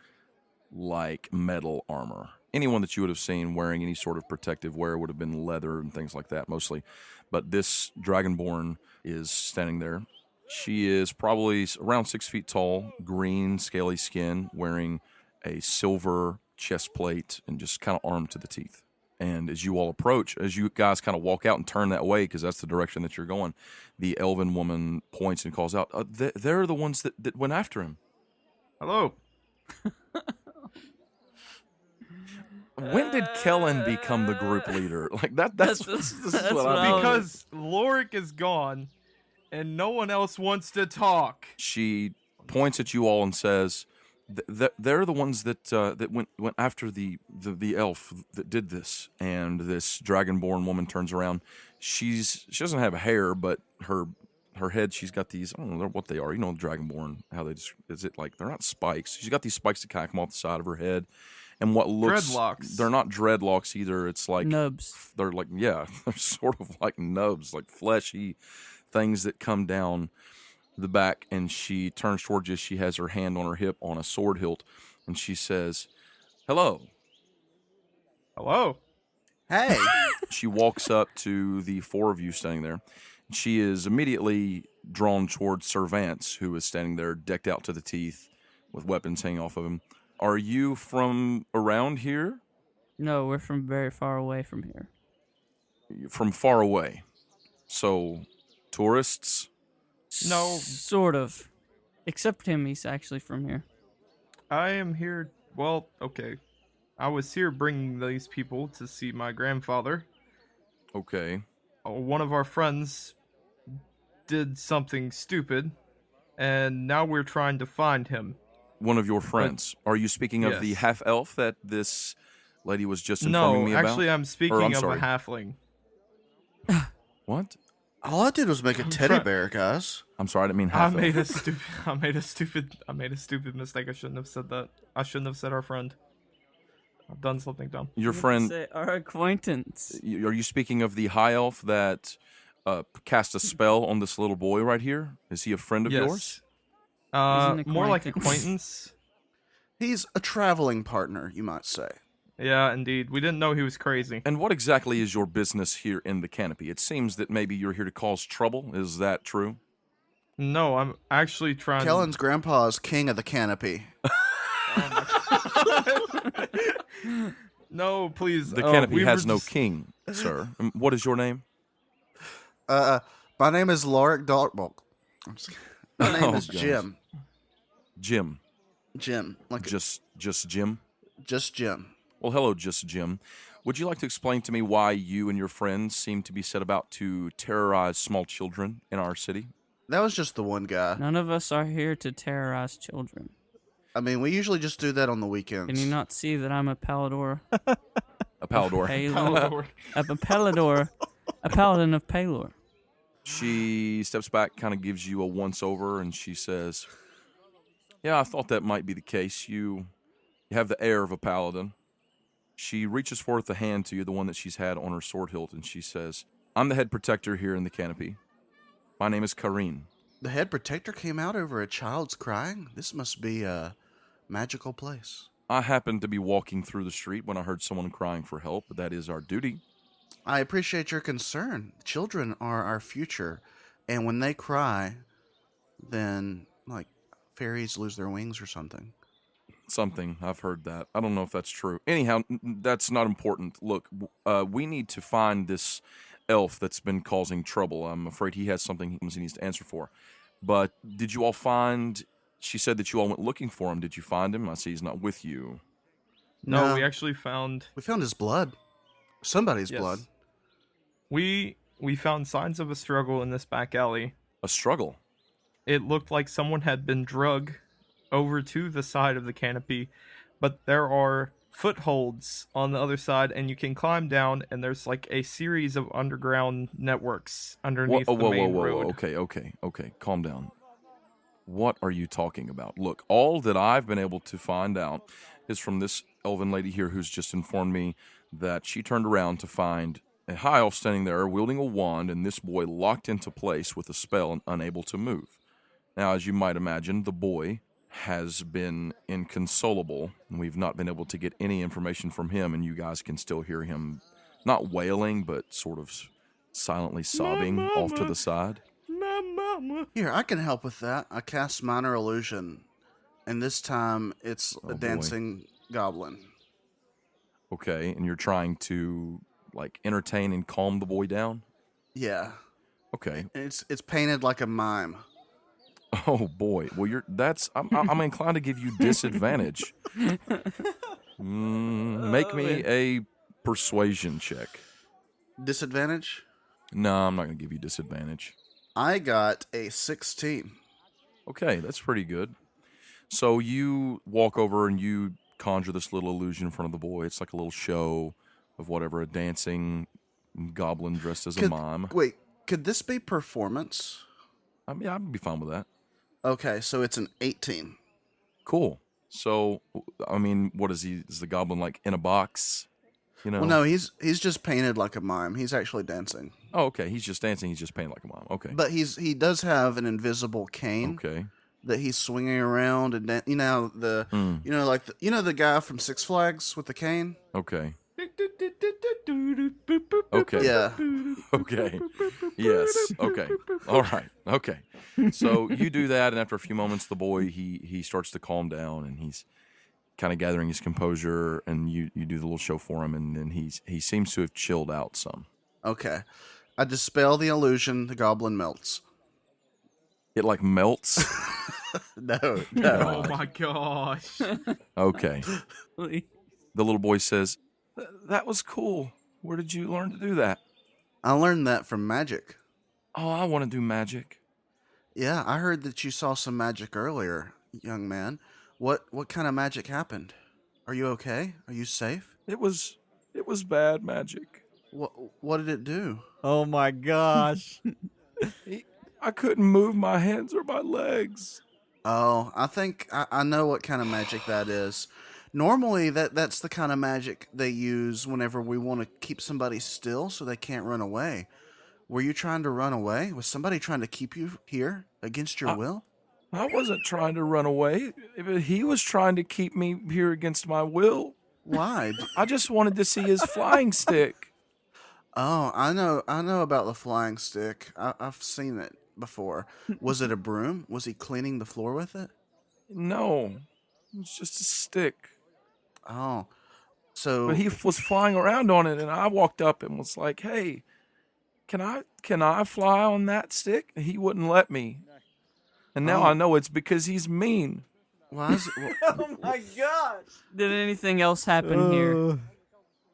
like metal armor. Anyone that you would have seen wearing any sort of protective wear would have been leather and things like that mostly. But this dragonborn is standing there. She is probably around 6 feet tall, green, scaly skin, wearing a silver chest plate and just kind of armed to the teeth. And as you all approach, as you guys kind of walk out and turn that way, because that's the direction that you're going, the elven woman points and calls out, they're the ones that went after him. Hello. When did Kellen become the group leader? Like this is that's what what I mean. Because Lauric is gone, and no one else wants to talk. She points at you all and says, "They're the ones that went after the elf that did this." And this dragonborn woman turns around. She doesn't have hair, but her head, she's got these, I don't know what they are. You know, dragonborn, how they just, is it like, they're not spikes. She's got these spikes that kind of come off the side of her head. And what looks, dreadlocks. They're not dreadlocks either. It's like Nubs. They're like, yeah, they're sort of like nubs, like fleshy things that come down the back. And she turns towards you. She has her hand on her hip on a sword hilt, and she says, "Hello." Hello. Hey. She walks up to the four of you standing there. She is immediately drawn towards Sir Vance, who is standing there decked out to the teeth with weapons hanging off of him. Are you from around here? No, we're from very far away from here. From far away. So, tourists? No. Sort of. Except him, he's actually from here. I am here. Well, okay. I was here bringing these people to see my grandfather. Okay. One of our friends did something stupid, and now we're trying to find him. One of your friends. Are you speaking of the Yes. half-elf that this lady was just informing me No, about? actually, I'm speaking I'm of sorry. a halfling. What? All I did was make a teddy trying- bear, guys. I'm sorry, I didn't mean I half-elf. made a stupid mistake. I shouldn't have said that. I shouldn't have said our friend. I've done something dumb. Your You friend, say our acquaintance. are you speaking of the high elf that cast a spell on this little boy right here? Is he a friend of yours? an More like acquaintance. acquaintance. He's a traveling partner, you might say. Yeah, indeed. We didn't know he was crazy. And what exactly is your business here in the canopy? It seems that maybe you're here to cause trouble. Is that true? No, I'm actually trying. Kellen's grandpa is king of the canopy. No, please. The canopy we has were no just- king, sir. What is your name? My name is Lauric Darkbulk. My name Oh, is gosh. Jim. Jim. Jim. Like Just Jim? just Jim. Well, hello, just Jim. Would you like to explain to me why you and your friends seem to be set about to terrorize small children in our city? That was just the one guy. None of us are here to terrorize children. I mean, we usually just do that on the weekends. Can you not see that I'm a Palador? A Palador. Palor. I'm a Palador. A paladin of Palor. She steps back, kind of gives you a once-over, and she says, "Yeah, I thought that might be the case. You have the air of a paladin." She reaches forth a hand to you, the one that she's had on her sword hilt, and she says, "I'm the head protector here in the canopy. My name is Kareen." The head protector came out over a child's crying? This must be a magical place. I happened to be walking through the street when I heard someone crying for help. That is our duty. I appreciate your concern. Children are our future, and when they cry, then, like, fairies lose their wings or something. Something. I've heard that. I don't know if that's true. Anyhow, that's not important. Look, we need to find this elf that's been causing trouble. I'm afraid he has something he needs to answer for. But did you all find... She said that you all went looking for him. Did you find him? I see he's not with you. No, No. we actually found. We found his blood. Somebody's Yes. blood. We found signs of a struggle in this back alley. A struggle. It looked like someone had been drugged over to the side of the canopy, but there are footholds on the other side, and you can climb down, and there's like a series of underground networks underneath the main road. Okay. Calm down. What are you talking about? Look, all that I've been able to find out is from this elven lady here who's just informed me that she turned around to find a high elf standing there wielding a wand and this boy locked into place with a spell and unable to move. Now, as you might imagine, the boy has been inconsolable, and we've not been able to get any information from him, and you guys can still hear him not wailing, but sort of silently sobbing off to the side. My mama. Here, I can help with that. I cast Minor Illusion, and this time it's Oh, a boy. dancing goblin. Okay, and you're trying to, entertain and calm the boy down? Yeah, Okay. and it's painted like a mime. Oh, boy. Well, I'm inclined to give you disadvantage. Make me a persuasion check. Disadvantage? No, I'm not going to give you disadvantage. I got a 16. Okay, that's pretty good. So you walk over and you conjure this little illusion in front of the boy. It's like a little show of whatever, a dancing goblin dressed as a mime. Wait, could this be performance? I mean, I'd be fine with that. Okay, so it's an 18. Cool. So, I mean, what is he? Is the goblin like in a box? You know? Well, no, he's just painted like a mime. He's actually dancing. Oh, okay. He's just dancing. He's just painted like a mime. Okay. But he does have an invisible cane Okay. that he's swinging around, and you know the guy from Six Flags with the cane. Okay. Okay. Yeah. Okay. Yes. Okay. All right. Okay. So you do that, and after a few moments, the boy he starts to calm down, and he's kind of gathering his composure, and you do the little show for him, and then he seems to have chilled out some. Okay, I dispel the illusion. The goblin melts. It melts. No. Oh my gosh. Okay. The little boy says, "That was cool. Where did you learn to do that?" I learned that from magic. Oh, I want to do magic. Yeah, I heard that you saw some magic earlier, young man. What kind of magic happened? Are you okay? Are you safe? It was bad magic. What did it do? Oh my gosh. I couldn't move my hands or my legs. Oh, I think I know what kind of magic that is. Normally, that's the kind of magic they use whenever we want to keep somebody still so they can't run away. Were you trying to run away? Was somebody trying to keep you here against your will? I wasn't trying to run away. He was trying to keep me here against my will. Why? I just wanted to see his flying stick. Oh, I know about the flying stick. I've seen it before. Was it a broom? Was he cleaning the floor with it? No, it was just a stick. Oh, so But he was flying around on it, and I walked up and was like, "Hey, can I fly on that stick?" He wouldn't let me. And now I know it's because he's mean. why is it? Oh my gosh. Did anything else happen here?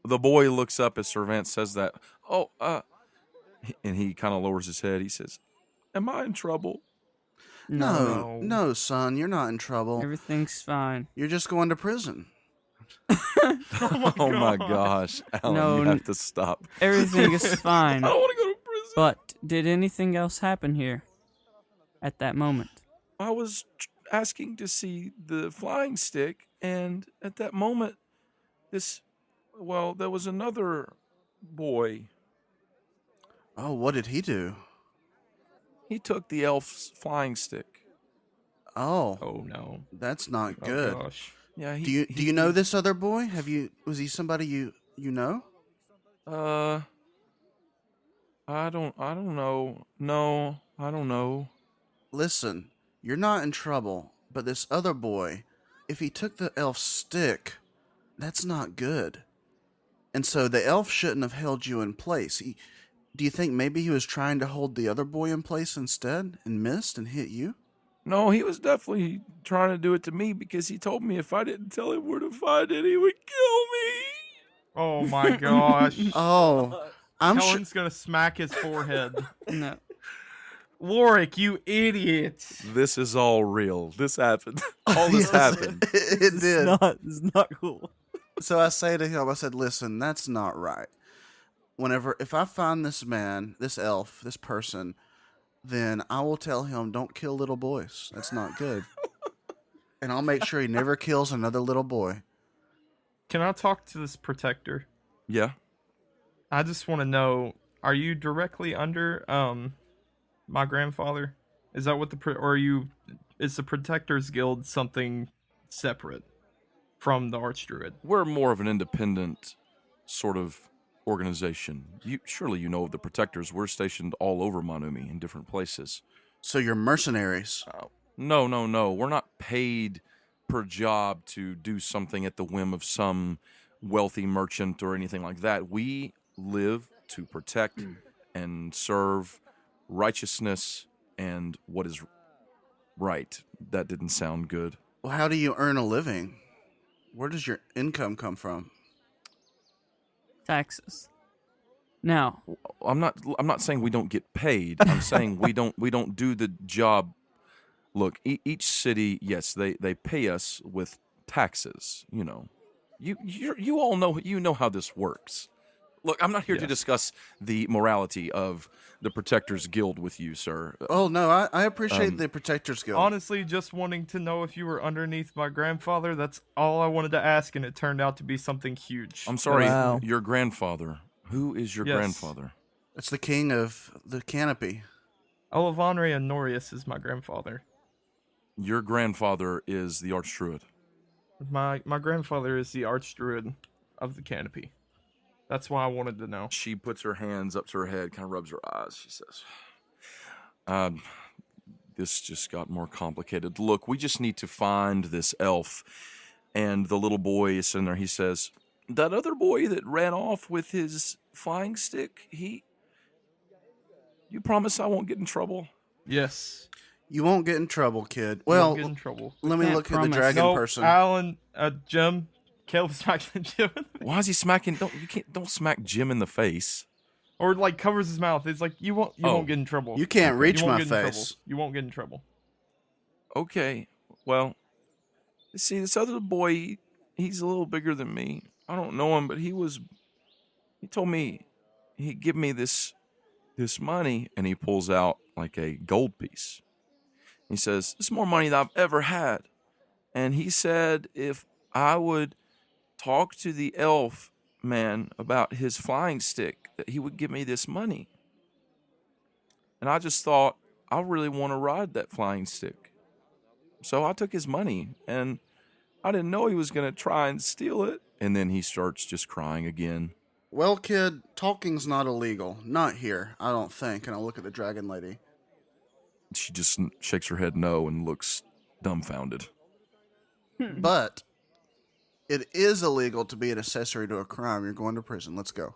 The boy looks up as Sir Vance says that. And he kind of lowers his head. He says, "Am I in trouble?" No, son, you're not in trouble. Everything's fine. You're just going to prison. Oh my gosh, Alan, No, you have to stop. Everything is fine. I don't want to go to prison. But did anything else happen here at that moment? I was asking to see the flying stick, and at that moment, there was another boy. Oh, what did he do? He took the elf's flying stick. Oh, Oh no. that's not Oh good. gosh. Yeah, Do you know this other boy? Was he somebody you know? I don't know. No, I don't know. Listen, you're not in trouble, but this other boy, if he took the elf's stick, that's not good. And so the elf shouldn't have held you in place. Do you think maybe he was trying to hold the other boy in place instead and missed and hit you? No, he was definitely trying to do it to me because he told me if I didn't tell him where to find it, he would kill me. Oh my gosh. Oh, I'm sure. Kellen's gonna smack his forehead. No. Lauric, you idiot. This is all real. This happened. All this happened. It did. It's not cool. So I say to him, I said, listen, that's not right. If I find this man, this elf, this person, then I will tell him don't kill little boys. That's not good. And I'll make sure he never kills another little boy. Can I talk to this protector? Yeah. I just want to know, are you directly under my grandfather? Is that what or are you is the Protectors Guild something separate from the Archdruid? We're more of an independent sort of organization. Surely you know of the Protectors. We're stationed all over Monumi in different places. So you're mercenaries. No. We're not paid per job to do something at the whim of some wealthy merchant or anything like that. We live to protect and serve righteousness and what is right. That didn't sound good. Well, how do you earn a living? Where does your income come from? Taxes. Now, I'm not saying we don't get paid. I'm saying we don't do the job. Look, each city, yes, they pay us with taxes. You know, you all know how this works. Look, I'm not here to Yes. discuss the morality of the Protectors Guild with you, sir. Oh, no, I appreciate the Protectors Guild. Honestly, just wanting to know if you were underneath my grandfather, that's all I wanted to ask, and it turned out to be something huge. I'm sorry, Wow. your grandfather. Who is your Yes. grandfather? It's the king of the canopy. Olivandre and Norius is my grandfather. Your grandfather is the Archdruid. My grandfather is the Archdruid of the Canopy. That's why I wanted to know. She puts her hands up to her head, kind of rubs her eyes. She says, this just got more complicated. Look, we just need to find this elf. And the little boy is sitting there. He says, that other boy that ran off with his flying stick, you promise I won't get in trouble? Yes. You won't get in trouble, kid. You Well, won't get in trouble. let me Can't look at the promise. dragon No, person. Alan, Jim, Caleb's smacking Jim, Why is he smacking? Don't smack Jim in the face. or like covers his mouth. It's like you won't get in trouble. You can't reach You won't my get in trouble. face. You won't get in trouble. Okay, well, see, this other boy, he's a little bigger than me. I don't know him, but he told me he'd give me this money, and he pulls out like a gold piece. He says, this is more money than I've ever had. And he said if I would talk to the elf man about his flying stick, that he would give me this money. And I just thought, I really want to ride that flying stick. So I took his money, and I didn't know he was going to try and steal it. And then he starts just crying again. Well, kid, talking's not illegal. Not here, I don't think. And I'll look at the dragon lady. She just shakes her head no and looks dumbfounded. But it is illegal to be an accessory to a crime. You're going to prison. Let's go.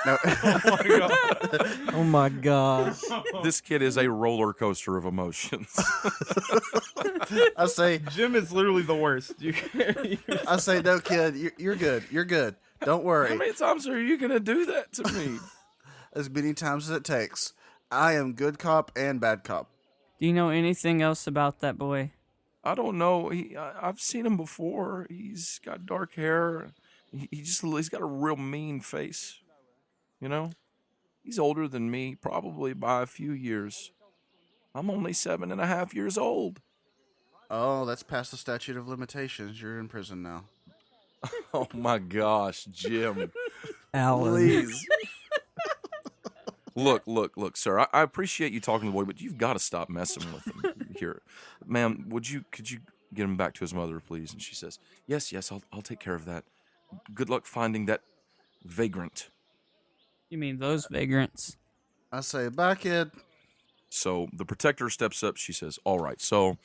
No. Oh my god. Oh my gosh. This kid is a roller coaster of emotions. I say, Jim is literally the worst. no, kid. You're good. You're good. Don't How worry. many times are you going to do that to me? As many times as it takes. I am good cop and bad cop. do you know anything else about that boy? I don't know. I've seen him before. He's got dark hair. He's got a real mean face. You know? He's older than me, probably by a few years. I'm only 7.5 years old. Oh, that's past the statute of limitations. You're in prison now. Oh my gosh, Jim. Alan. Please. Look, sir. I appreciate you talking to the boy, but you've got to stop messing with him here. Ma'am, could you get him back to his mother, please? And she says, Yes, I'll take care of that. Good luck finding that vagrant. You mean those vagrants? I say, bye, kid. So the protector steps up. She says, all right, so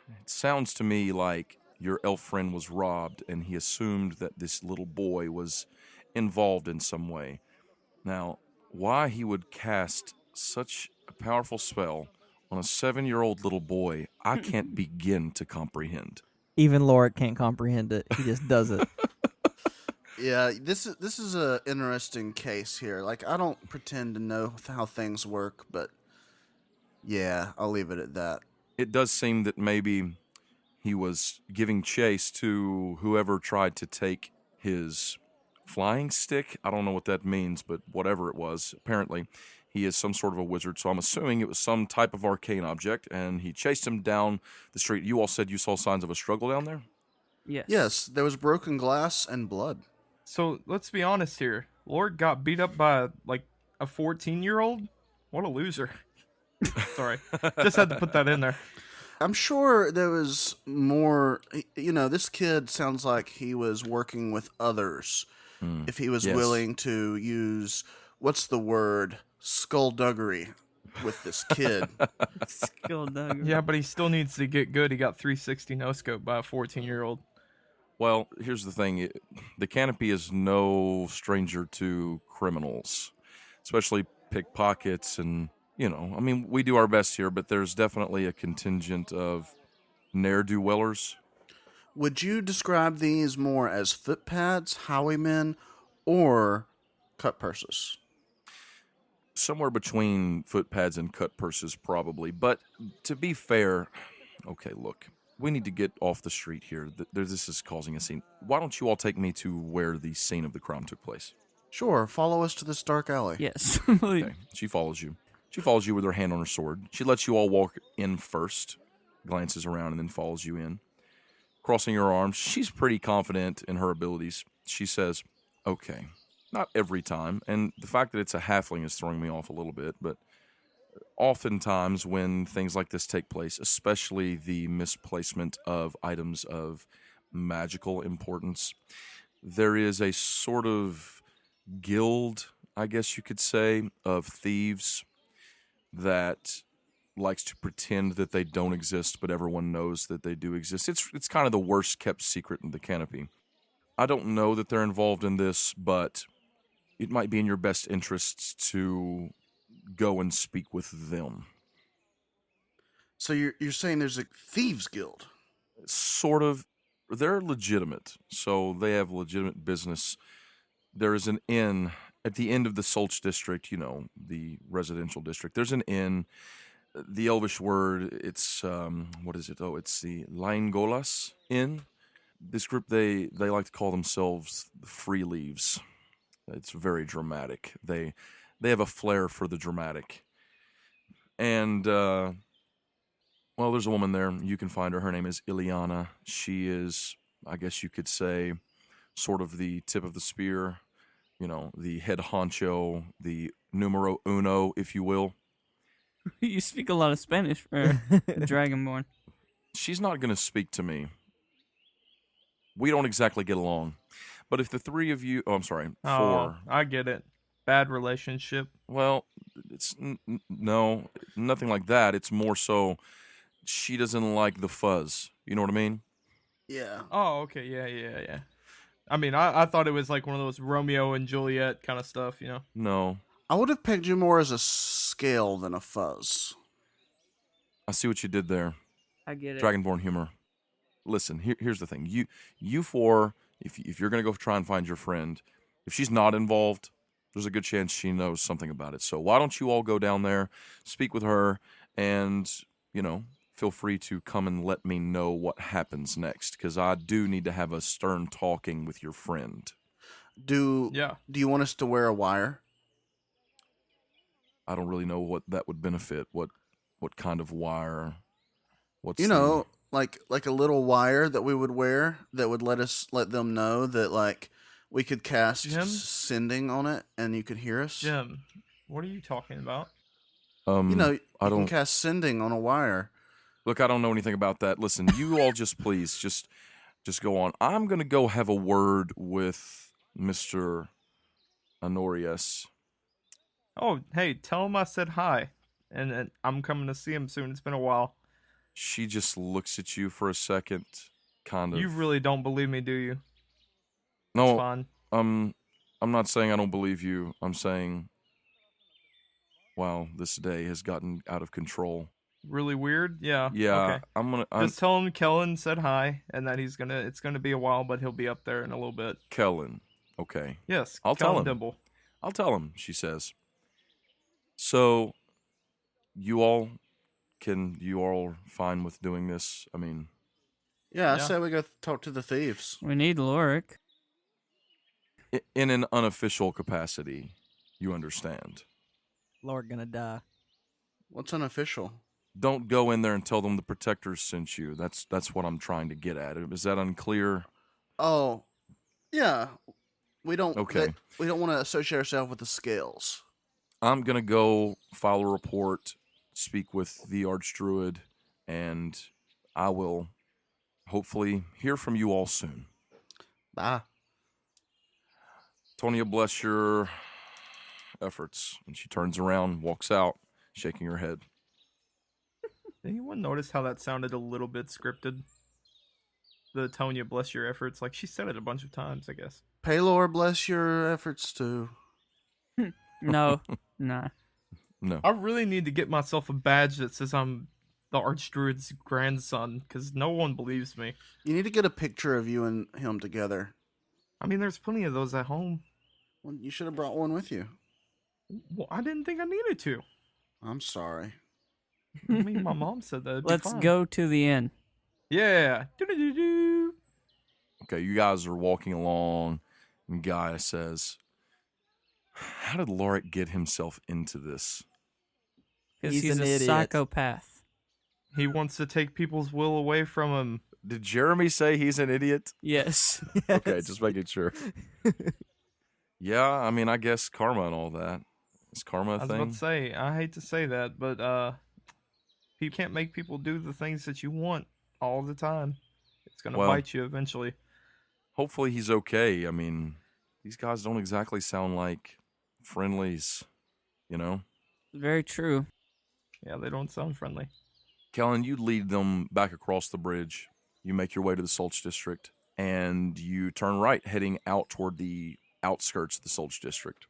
it sounds to me like your elf friend was robbed and he assumed that this little boy was involved in some way. Now, why he would cast such a powerful spell on a 7-year-old little boy, I can't begin to comprehend. Even Lauric can't comprehend it. He just does it. Yeah, this is a interesting case here. Like, I don't pretend to know how things work, but yeah, I'll leave it at that. It does seem that maybe he was giving chase to whoever tried to take his flying stick. I don't know what that means, but whatever it was, apparently He is some sort of a wizard, so I'm assuming it was some type of arcane object, and he chased him down the street. You all said you saw signs of a struggle down there? Yes. Yes, there was broken glass and blood. So let's be honest here. Lord got beat up by like a 14-year-old. What a loser. Sorry, just had to put that in there. I'm sure there was more. This kid sounds like he was working with others. If he was Yes. willing to use, what's the word, skullduggery with this kid. Skullduggery. Yeah, but he still needs to get good. He got 360 no scope by a 14-year-old. Well, here's the thing. The canopy is no stranger to criminals, especially pickpockets and, we do our best here, but there's definitely a contingent of ne'er-do-wellers. Would you describe these more as footpads, highwaymen, or cut purses? Somewhere between footpads and cut purses, probably. But to be fair, okay, look, we need to get off the street here. This is causing a scene. Why don't you all take me to where the scene of the crime took place? Sure, follow us to this dark alley. Yes. Okay, she follows you. She follows you with her hand on her sword. She lets you all walk in first, glances around, and then follows you in. Crossing her arms, she's pretty confident in her abilities. She says, okay, not every time, and the fact that it's a halfling is throwing me off a little bit, but oftentimes when things like this take place, especially the misplacement of items of magical importance, there is a sort of guild, I guess you could say, of thieves that likes to pretend that they don't exist, but everyone knows that they do exist. It's kind of the worst kept secret in the canopy. I don't know that they're involved in this, but it might be in your best interests to go and speak with them. So you're saying there's a thieves guild? Sort of. They're legitimate, so they have legitimate business. There is an inn at the end of the Solch district, the residential district. There's an inn. The Elvish word, it's, what is it? Oh, it's the Laingolas Inn. This group, they like to call themselves the Free Leaves. It's very dramatic. They have a flair for the dramatic. And, well, there's a woman there. You can find her. Her name is Ileana. She is, I guess you could say, sort of the tip of the spear, the head honcho, the numero uno, if you will. You speak a lot of Spanish for Dragonborn. She's not going to speak to me. We don't exactly get along. But if the three of you... Oh, I'm sorry. Oh, Four. I get it. Bad relationship. Well, it's... No, nothing like that. It's more so she doesn't like the fuzz. You know what I mean? Yeah. Oh, okay. Yeah. I mean, I thought it was like one of those Romeo and Juliet kind of stuff, No. I would have pegged you more as a scale than a fuzz. I see what you did there. I get it. Dragonborn humor. Listen, here's the thing. You four, if you're going to go try and find your friend, if she's not involved, there's a good chance she knows something about it. So why don't you all go down there, speak with her, and, feel free to come and let me know what happens next, because I do need to have a stern talking with your friend. Do you want us to wear a wire? I don't really know what that would benefit. What kind of wire? What's like a little wire that we would wear that would let them know that we could cast sending on it and you could hear us. Jim, what are you talking about? You can cast sending on a wire. Look, I don't know anything about that. Listen, you all just please just go on. I'm gonna go have a word with Mr. Honorius. Oh, hey, tell him I said hi, and I'm coming to see him soon. It's been a while. She just looks at you for a second, kind of. You really don't believe me, do you? No, It's fine. I'm not saying I don't believe you. I'm saying, wow, this day has gotten out of control. Really weird? Yeah. Yeah, Okay. Just tell him Kellen said hi, and that it's gonna be a while, but he'll be up there in a little bit. Kellen. Okay. Yes, I'll tell Kellen him. Dimble. I'll tell him, she says. So, you all are fine with doing this? I mean... Yeah, I say we go talk to the thieves. We need Lauric. In an unofficial capacity, you understand. Lord gonna die. What's unofficial? Don't go in there and tell them the protectors sent you. That's what I'm trying to get at. Is that unclear? Oh, yeah. We don't. Okay. We don't want to associate ourselves with the scales. I'm gonna go file a report, speak with the Archdruid, and I will hopefully hear from you all soon. Bye. Tonya, bless your efforts. And she turns around, walks out, shaking her head. Did anyone notice how that sounded a little bit scripted? The Tonya, bless your efforts. Like, she said it a bunch of times, I guess. Paylor, bless your efforts too. No, nah. No. I really need to get myself a badge that says I'm the Archdruid's grandson, because no one believes me. You need to get a picture of you and him together. I mean, there's plenty of those at home. Well, you should have brought one with you. Well, I didn't think I needed to. I'm sorry. I mean, my mom said that. Let's go to the inn. Yeah. Do-do-do-do. Okay, you guys are walking along, and Gaia says, how did Lauric get himself into this? Because He's he's an a idiot. psychopath. He wants to take people's will away from him. Did Jeremy say he's an idiot? Yes. Okay, just making sure. Yeah, I mean, I guess karma and all that. Is karma I a was thing? about to say, I hate to say that, but you can't make people do the things that you want all the time. It's gonna Well- bite you eventually. Hopefully he's okay. I mean, these guys don't exactly sound like friendlies, you know? Very true. Yeah, they don't sound friendly. Kellen, you lead them back across the bridge. You make your way to the Solch District, and you turn right, heading out toward the outskirts of the Solch District,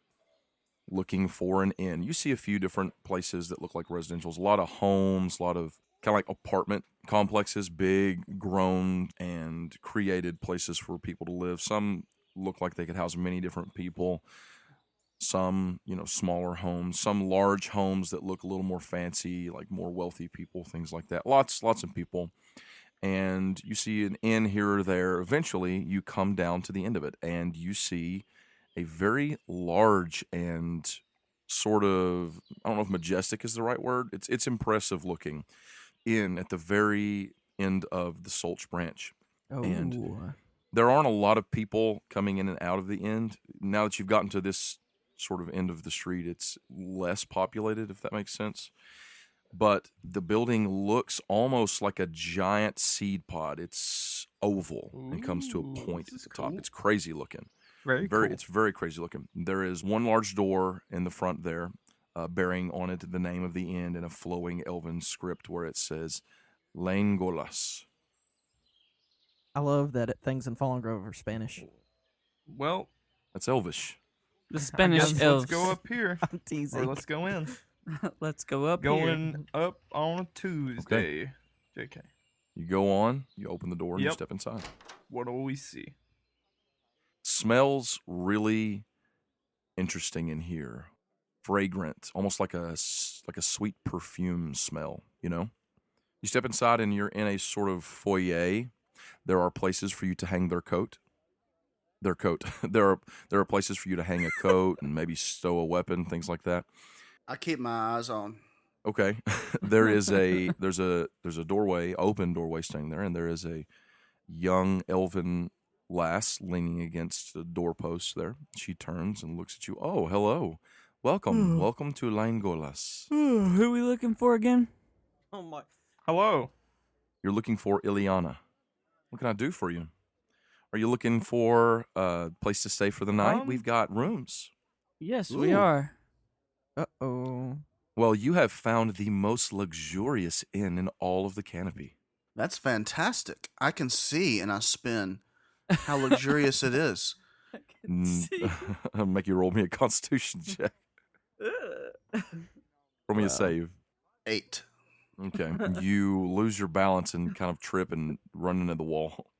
looking for an inn. You see a few different places that look like residentials, a lot of homes, a lot of kind of like apartment complexes, big, grown, and created places for people to live. Some look like they could house many different people. Some, smaller homes, some large homes that look a little more fancy, like more wealthy people, things like that. Lots of people. And you see an inn here or there. Eventually, you come down to the end of it, and you see a very large and sort of, I don't know if majestic is the right word. It's impressive looking inn at the very end of the Solch branch. Oh, And there aren't a lot of people coming in and out of the inn. Now that you've gotten to this sort of end of the street, it's less populated, if that makes sense. But the building looks almost like a giant seed pod. It's oval and comes to a Ooh, point this at is the top. cool. It's crazy looking. Very cool. It's very crazy looking. There is one large door in the front there, bearing on it the name of the inn in a flowing elven script where it says Laingolas. I love that things in Fallen Grove are Spanish. Well, That's Elvish. The I Spanish guess elves. let's go up here. I'm teasing. Or let's go in. Let's go up here. Going up on a Tuesday. JK. You go on, you open the door, and you Yep. step inside. What do we see? Smells really interesting in here. Fragrant, almost like a sweet perfume smell, You step inside and you're in a sort of foyer. There are places for you to hang their coat. There are places for you to hang a coat and maybe stow a weapon, things like that. I keep my eyes on. Okay. There's a doorway, open doorway standing there, and there is a young elven lass leaning against the doorpost there. She turns and looks at you. Oh, hello. Welcome. Welcome to Laingolas. Who are we looking for again? Oh my! Hello. You're looking for Ileana. What can I do for you? Are you looking for a place to stay for the night? We've got rooms. Yes, we Ooh. are. Uh-oh. Well, you have found the most luxurious inn in all of the canopy. That's fantastic. I can see and I spin how luxurious it is. Make you roll me a constitution check. Roll me a save. 8. Okay. You lose your balance and kind of trip and run into the wall.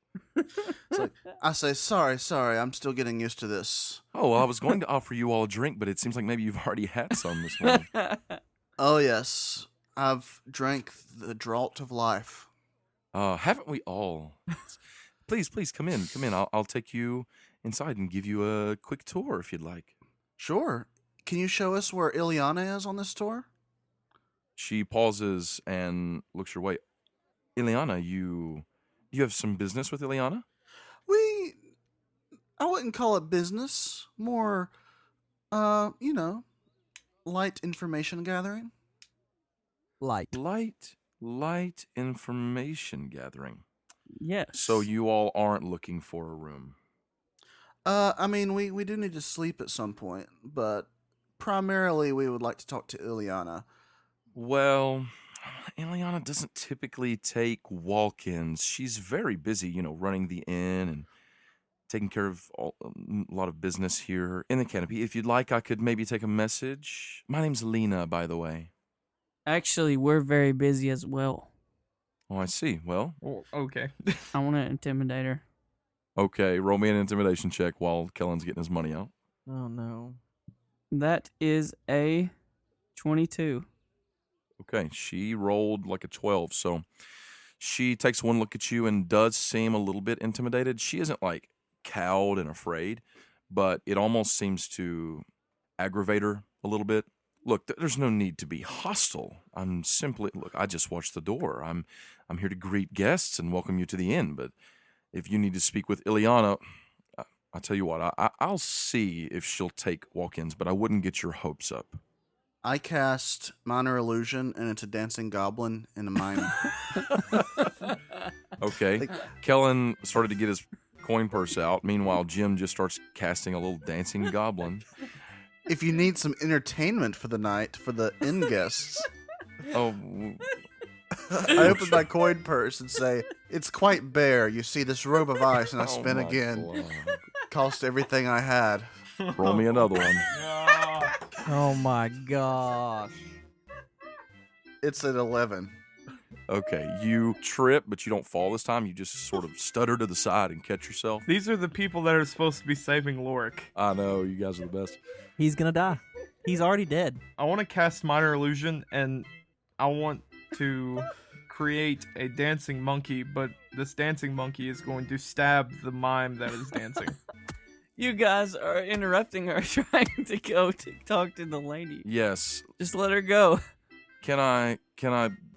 I say, sorry, I'm still getting used to this. Oh, well, I was going to offer you all a drink, but it seems like maybe you've already had some this morning. Oh, yes. I've drank the draught of life. Haven't we all? Please, come in. I'll take you inside and give you a quick tour if you'd like. Sure. can you show us where Ileana is on this tour? She pauses and looks your way. Ileana, you have some business with Ileana? I wouldn't call it business. More, light information gathering. Light. Light information gathering. Yes. So you all aren't looking for a room. We do need to sleep at some point, but primarily we would like to talk to Ileana. Well, Ileana doesn't typically take walk-ins. She's very busy, running the inn and taking care of a lot of business here in the canopy. If you'd like, I could maybe take a message. My name's Lena, by the way. Actually, we're very busy as well. Oh, I see. Well, Oh, okay. I want to intimidate her. okay, roll me an intimidation check while Kellen's getting his money out. Oh no. That is a 22. Okay, she rolled like a 12, so she takes one look at you and does seem a little bit intimidated. She isn't like cowed and afraid, but it almost seems to aggravate her a little bit. Look, there's no need to be hostile. I just watched the door. I'm here to greet guests and welcome you to the inn, but if you need to speak with Ileana, I'll tell you what, I'll see if she'll take walk-ins, but I wouldn't get your hopes up. I cast Minor Illusion and it's a dancing goblin in a mime. Okay. Kellen started to get his coin purse out. Meanwhile, Jim just starts casting a little dancing goblin. If you need some entertainment for the night for the inn guests, Oh, I open my coin purse and say, "It's quite bare. You see this robe of ice, and I spin my again. God. Cost everything I had." Roll me another one. Oh my gosh. It's at 11. Okay, you trip, but you don't fall this time. You just sort of stutter to the side and catch yourself. These are the people that are supposed to be saving Lauric. I know, you guys are the best. He's gonna die. He's already dead. I want to cast Minor Illusion, and I want to create a dancing monkey, but this dancing monkey is going to stab the mime that is dancing. You guys are interrupting her trying to go to talk to the lady. Yes. Just let her go. Can I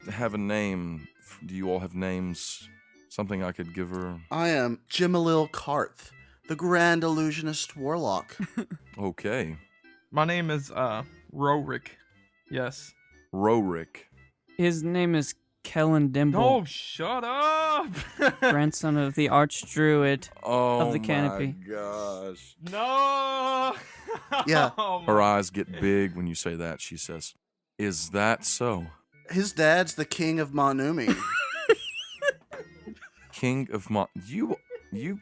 have a name? Do you all have names? Something I could give her? I am Jimalil Karth, the Grand Illusionist Warlock. Okay. My name is Lauric. Yes. Lauric. His name is Kellen Dimble, Oh, shut up! grandson of the archdruid Oh, of the canopy. my gosh. No. Yeah. Oh, Her eyes get big when you say that. She says, "Is that so? His dad's the king of Monumi. King of you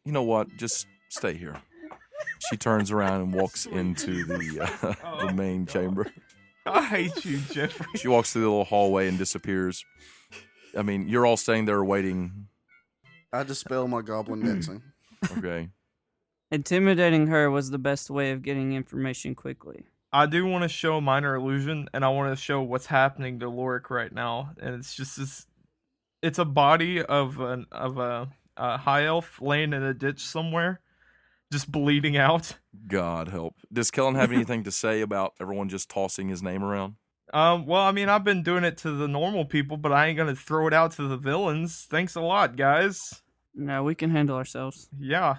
know what? Just stay here." She turns around and walks into the main chamber. I hate you, Jeffrey. She walks through the little hallway and disappears. I mean, you're all staying there waiting. I dispel my goblin dancing. Okay. Intimidating her was the best way of getting information quickly. I do want to show Minor Illusion, and I want to show what's happening to Lauric right now. And it's just this. It's a body of a high elf laying in a ditch somewhere, just bleeding out. God help. Does Kellen have anything to say about everyone just tossing his name around? Well, I mean, I've been doing it to the normal people, but I ain't gonna throw it out to the villains. Thanks a lot, guys. No, we can handle ourselves. Yeah,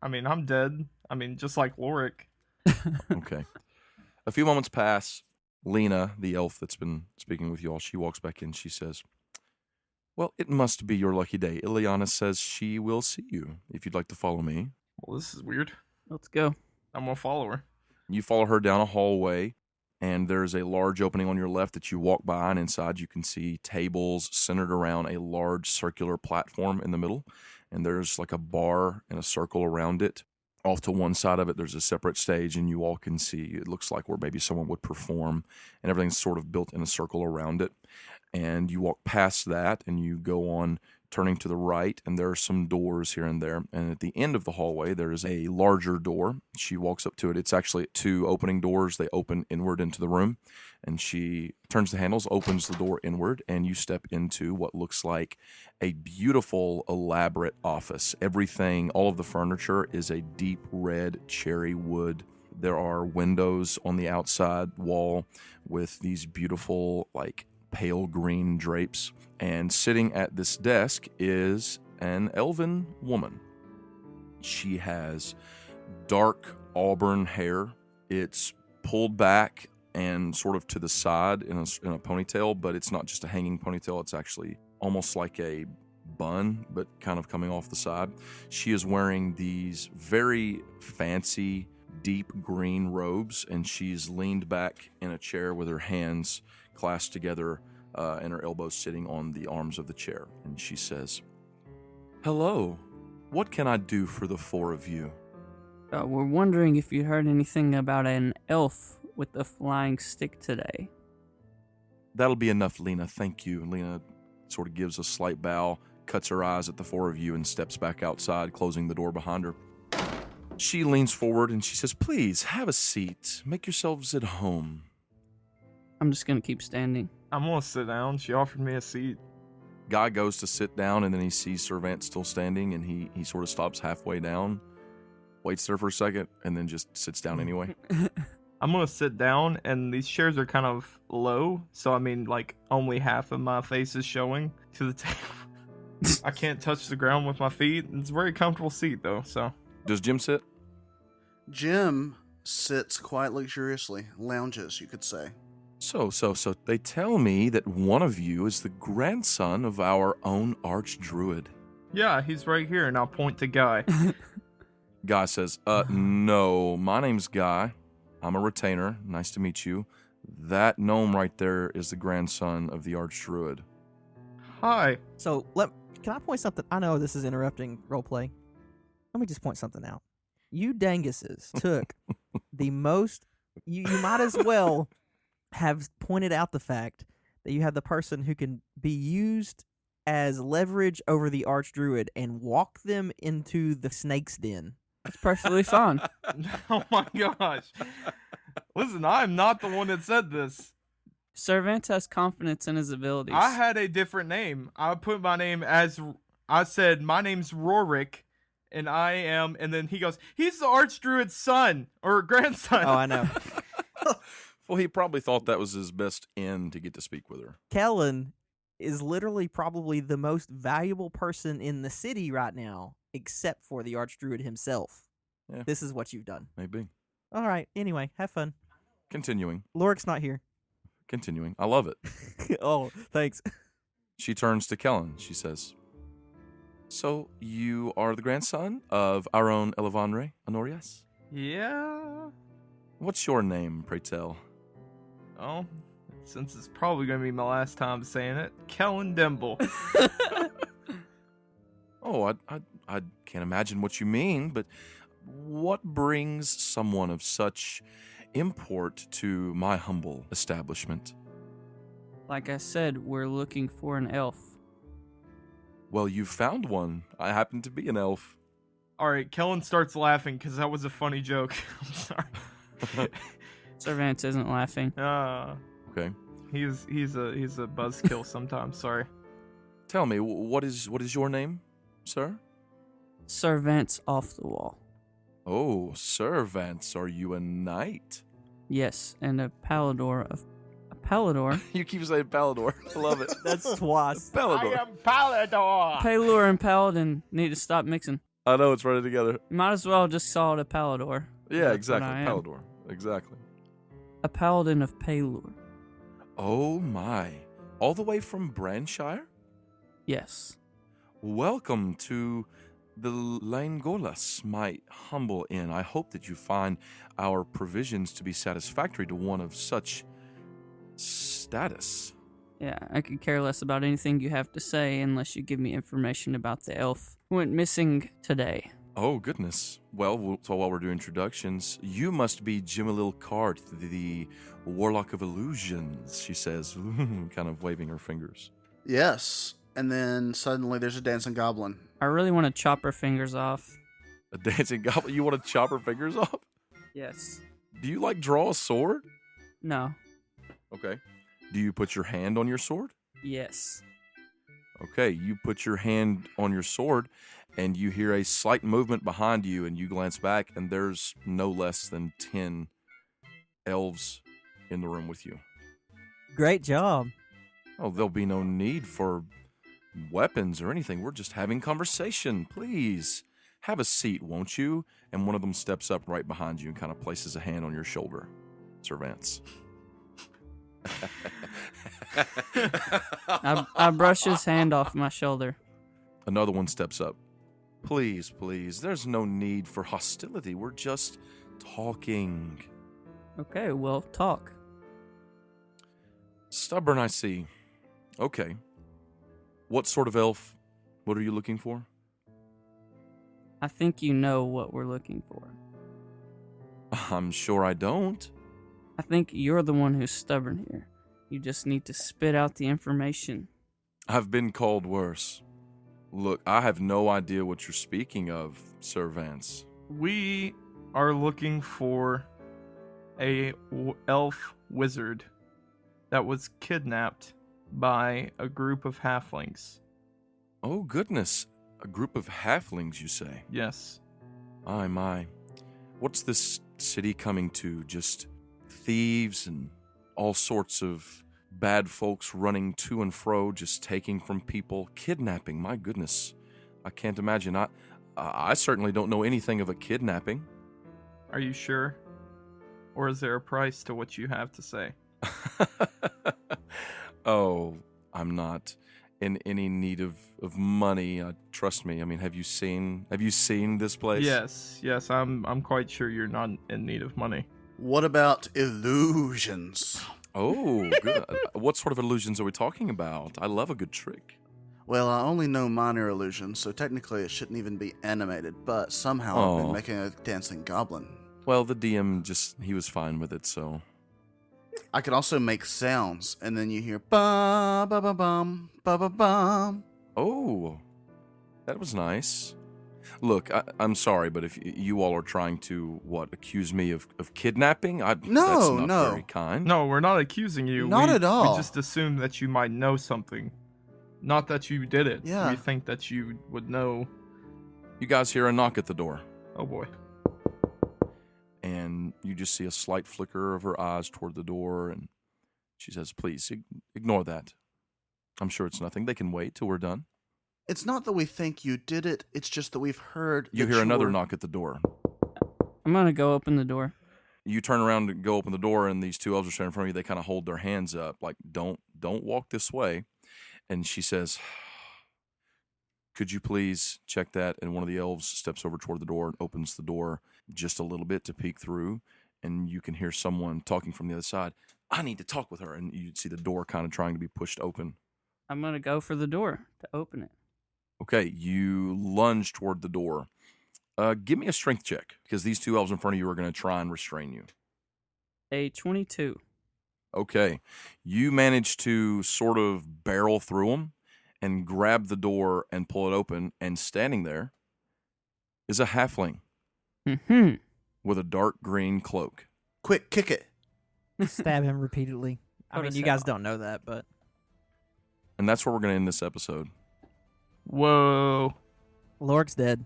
I mean, I'm dead. I mean, just like Lauric. Okay. A few moments pass. Lena, the elf that's been speaking with you all, she walks back in. She says, "Well, it must be your lucky day. Ileana says she will see you if you'd like to follow me." Well, this is weird. Let's go. I'm gonna follow her. You follow her down a hallway, and there's a large opening on your left that you walk by, and inside you can see tables centered around a large circular platform in the middle, and there's like a bar and a circle around it. Off to one side of it, there's a separate stage, and you all can see, it looks like where maybe someone would perform, and everything's sort of built in a circle around it. And you walk past that, and you go on turning to the right, and there are some doors here and there. And at the end of the hallway, there is a larger door. She walks up to it. It's actually two opening doors. They open inward into the room. And she turns the handles, opens the door inward, and you step into what looks like a beautiful, elaborate office. Everything, all of the furniture is a deep red cherry wood There are windows on the outside wall with these beautiful, like, pale green drapes. And sitting at this desk is an elven woman. She has dark auburn hair. It's pulled back and sort of to the side in a ponytail, but it's not just a hanging ponytail. It's actually almost like a bun, but kind of coming off the side. She is wearing these very fancy, deep green robes, and she's leaned back in a chair with her hands clasped together and her elbows sitting on the arms of the chair. And she says, "Hello, what can I do for the four of you?" We're wondering if you heard anything about an elf with a flying stick today. "That'll be enough, Lena. Thank you." Lena sort of gives a slight bow, cuts her eyes at the four of you, and steps back outside, closing the door behind her. She leans forward and she says, "Please, have a seat. Make yourselves at home." I'm just gonna keep standing. I'm gonna sit down. She offered me a seat. Guy goes to sit down, and then he sees Servant still standing, and he sort of stops halfway down, waits there for a second, and then just sits down anyway. I'm gonna sit down, and these chairs are kind of low, so I mean, like, only half of my face is showing to the table. I can't touch the ground with my feet. It's a very comfortable seat, though, so. Does Jim sit? Jim sits quite luxuriously, lounges, you could say. So, they tell me that one of you is the grandson of our own archdruid. Yeah, he's right here, and I'll point to Guy. Guy says, no, my name's Guy. I'm a retainer. Nice to meet you. That gnome right there is the grandson of the archdruid. Hi. So can I point something? I know this is interrupting roleplay. Let me just point something out. You danguses took the most. You might as well have pointed out the fact that you have the person who can be used as leverage over the archdruid and walk them into the snake's den. That's perfectly fine. Oh my gosh. Listen, I'm not the one that said this. Servant has confidence in his abilities. I had a different name. I put my name as, I said, my name's Lauric, and and then he goes, he's the archdruid's son, or grandson. Oh, I know. Well, he probably thought that was his best end to get to speak with her. Kellen is literally probably the most valuable person in the city right now, except for the archdruid himself. Yeah. This is what you've done. Maybe. All right. Anyway, have fun. Continuing. Loric's not here. I love it. Oh, thanks. She turns to Kellen. She says, "So you are the grandson of our own Elevandre Honorias? Yeah. What's your name, pray tell?" Oh, since it's probably going to be my last time saying it, Kellen Dimble. Oh, I can't imagine what you mean, but what brings someone of such import to my humble establishment? Like I said, we're looking for an elf. Well, you found one. I happen to be an elf. All right, Kellen starts laughing because that was a funny joke. I'm sorry. Servant isn't laughing. Okay. He's a buzzkill sometimes. Sorry. Tell me, what is your name, sir? Servant's off the wall. Oh, Sir Vance, are you a knight? Yes, and a Palador of a Palador. You keep saying Palador. I love it. That's twice. Palador. am Palador. Palador and Paladin need to stop mixing. I know, it's running together. Might as well just call it a Palador. Yeah, That's exactly. what I am. Palador. Exactly. A Paladin of Palor. Oh my. All the way from Branshire? Yes. Welcome to the Langolas, my humble inn. I hope that you find our provisions to be satisfactory to one of such status. Yeah, I could care less about anything you have to say unless you give me information about the elf who went missing today. Oh, goodness. Well, so while we're doing introductions, you must be Jimalil Cart, the Warlock of Illusions, she says, kind of waving her fingers. Yes. And then suddenly there's a dancing goblin. I really want to chop her fingers off. A dancing goblin? You want to chop her fingers off? Yes. Do you, draw a sword? No. Okay. Do you put your hand on your sword? Yes. Okay, you put your hand on your sword, and you hear a slight movement behind you, and you glance back, and there's no less than 10 elves in the room with you. Great job. Oh, there'll be no need for weapons or anything. We're just having conversation. Please, have a seat, won't you? And one of them steps up right behind you and kind of places a hand on your shoulder. Sir Vance. I brush his hand off my shoulder. Another one steps up. Please, please, there's no need for hostility. We're just talking. Okay, well, talk. Stubborn, I see. Okay. What sort of elf? What are you looking for? I think you know what we're looking for. I'm sure I don't. I think you're the one who's stubborn here. You just need to spit out the information. I've been called worse. Look, I have no idea what you're speaking of, Sir Vance. We are looking for a elf wizard that was kidnapped by a group of halflings. Oh, goodness. A group of halflings, you say? Yes. My. What's this city coming to? Just thieves and all sorts of bad folks running to and fro, just taking from people, kidnapping. My goodness. I can't imagine. I certainly don't know anything of a kidnapping. Are you sure? Or is there a price to what you have to say? Oh, I'm not in any need of money. Trust me. I mean, have you seen this place? Yes, I'm quite sure you're not in need of money. What about illusions? Oh, good. What sort of illusions are we talking about? I love a good trick. Well, I only know minor illusions, so technically it shouldn't even be animated, but somehow I've Oh. been making a dancing goblin. Well, the DM he was fine with it, so. I can also make sounds, and then you hear ba ba ba bum ba ba bum. Oh, that was nice. Look, I'm sorry, but if you all are trying to, accuse me of kidnapping? That's No, not no. very kind. No, we're not accusing you. Not at all. We just assume that you might know something. Not that you did it. Yeah. We think that you would know. You guys hear a knock at the door, Oh boy. and you just see a slight flicker of her eyes toward the door, and she says, please, ignore that. I'm sure it's nothing. They can wait till we're done. It's not that we think you did it, it's just that we've heard You that hear another were- knock at the door. I'm gonna go open the door. You turn around and go open the door, and these two elves are standing in front of you. They kind of hold their hands up, like, don't walk this way. And she says, could you please check that? And one of the elves steps over toward the door and opens the door just a little bit to peek through. And you can hear someone talking from the other side. I need to talk with her. And you see the door kind of trying to be pushed open. I'm gonna go for the door to open it. Okay, you lunge toward the door. Give me a strength check, because these two elves in front of you are going to try and restrain you. A 22. Okay, you manage to sort of barrel through them and grab the door and pull it open, and standing there is a halfling Mm-hmm. with a dark green cloak. Quick, kick it. Stab him repeatedly. I Put mean, us you guys out. don't know that, but And that's where we're going to end this episode. Whoa. Lauric's dead.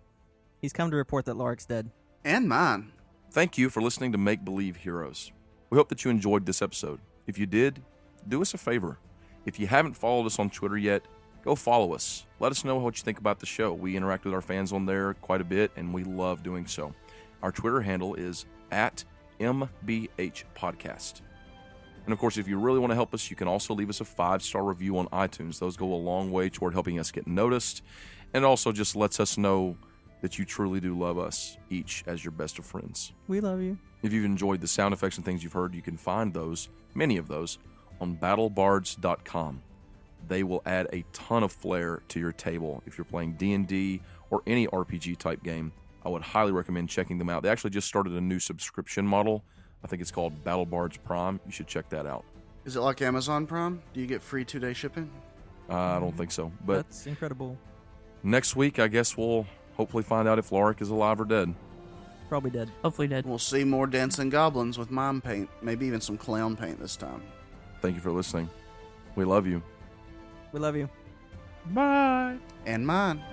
He's come to report that Lauric's dead. And mine. Thank you for listening to Make Believe Heroes. We hope that you enjoyed this episode. If you did, do us a favor. If you haven't followed us on Twitter yet, go follow us. Let us know what you think about the show. We interact with our fans on there quite a bit, and we love doing so. Our Twitter handle is @MBHPodcast. And of course, if you really want to help us, you can also leave us a 5-star review on iTunes. Those go a long way toward helping us get noticed, and also just lets us know that you truly do love us, each as your best of friends. We love you. If you've enjoyed the sound effects and things you've heard, you can find those, many of those, on battlebards.com. They will add a ton of flair to your table. If you're playing D&D or any RPG type game, I would highly recommend checking them out. They actually just started a new subscription model. I think it's called BattleBards Prime. You should check that out. Is it like Amazon Prime? Do you get free 2-day shipping? I don't think so. But That's incredible. next week, I guess we'll hopefully find out if Lauric is alive or dead. Probably dead. Hopefully dead. We'll see more dancing goblins with mime paint. Maybe even some clown paint this time. Thank you for listening. We love you. We love you. Bye. And mine.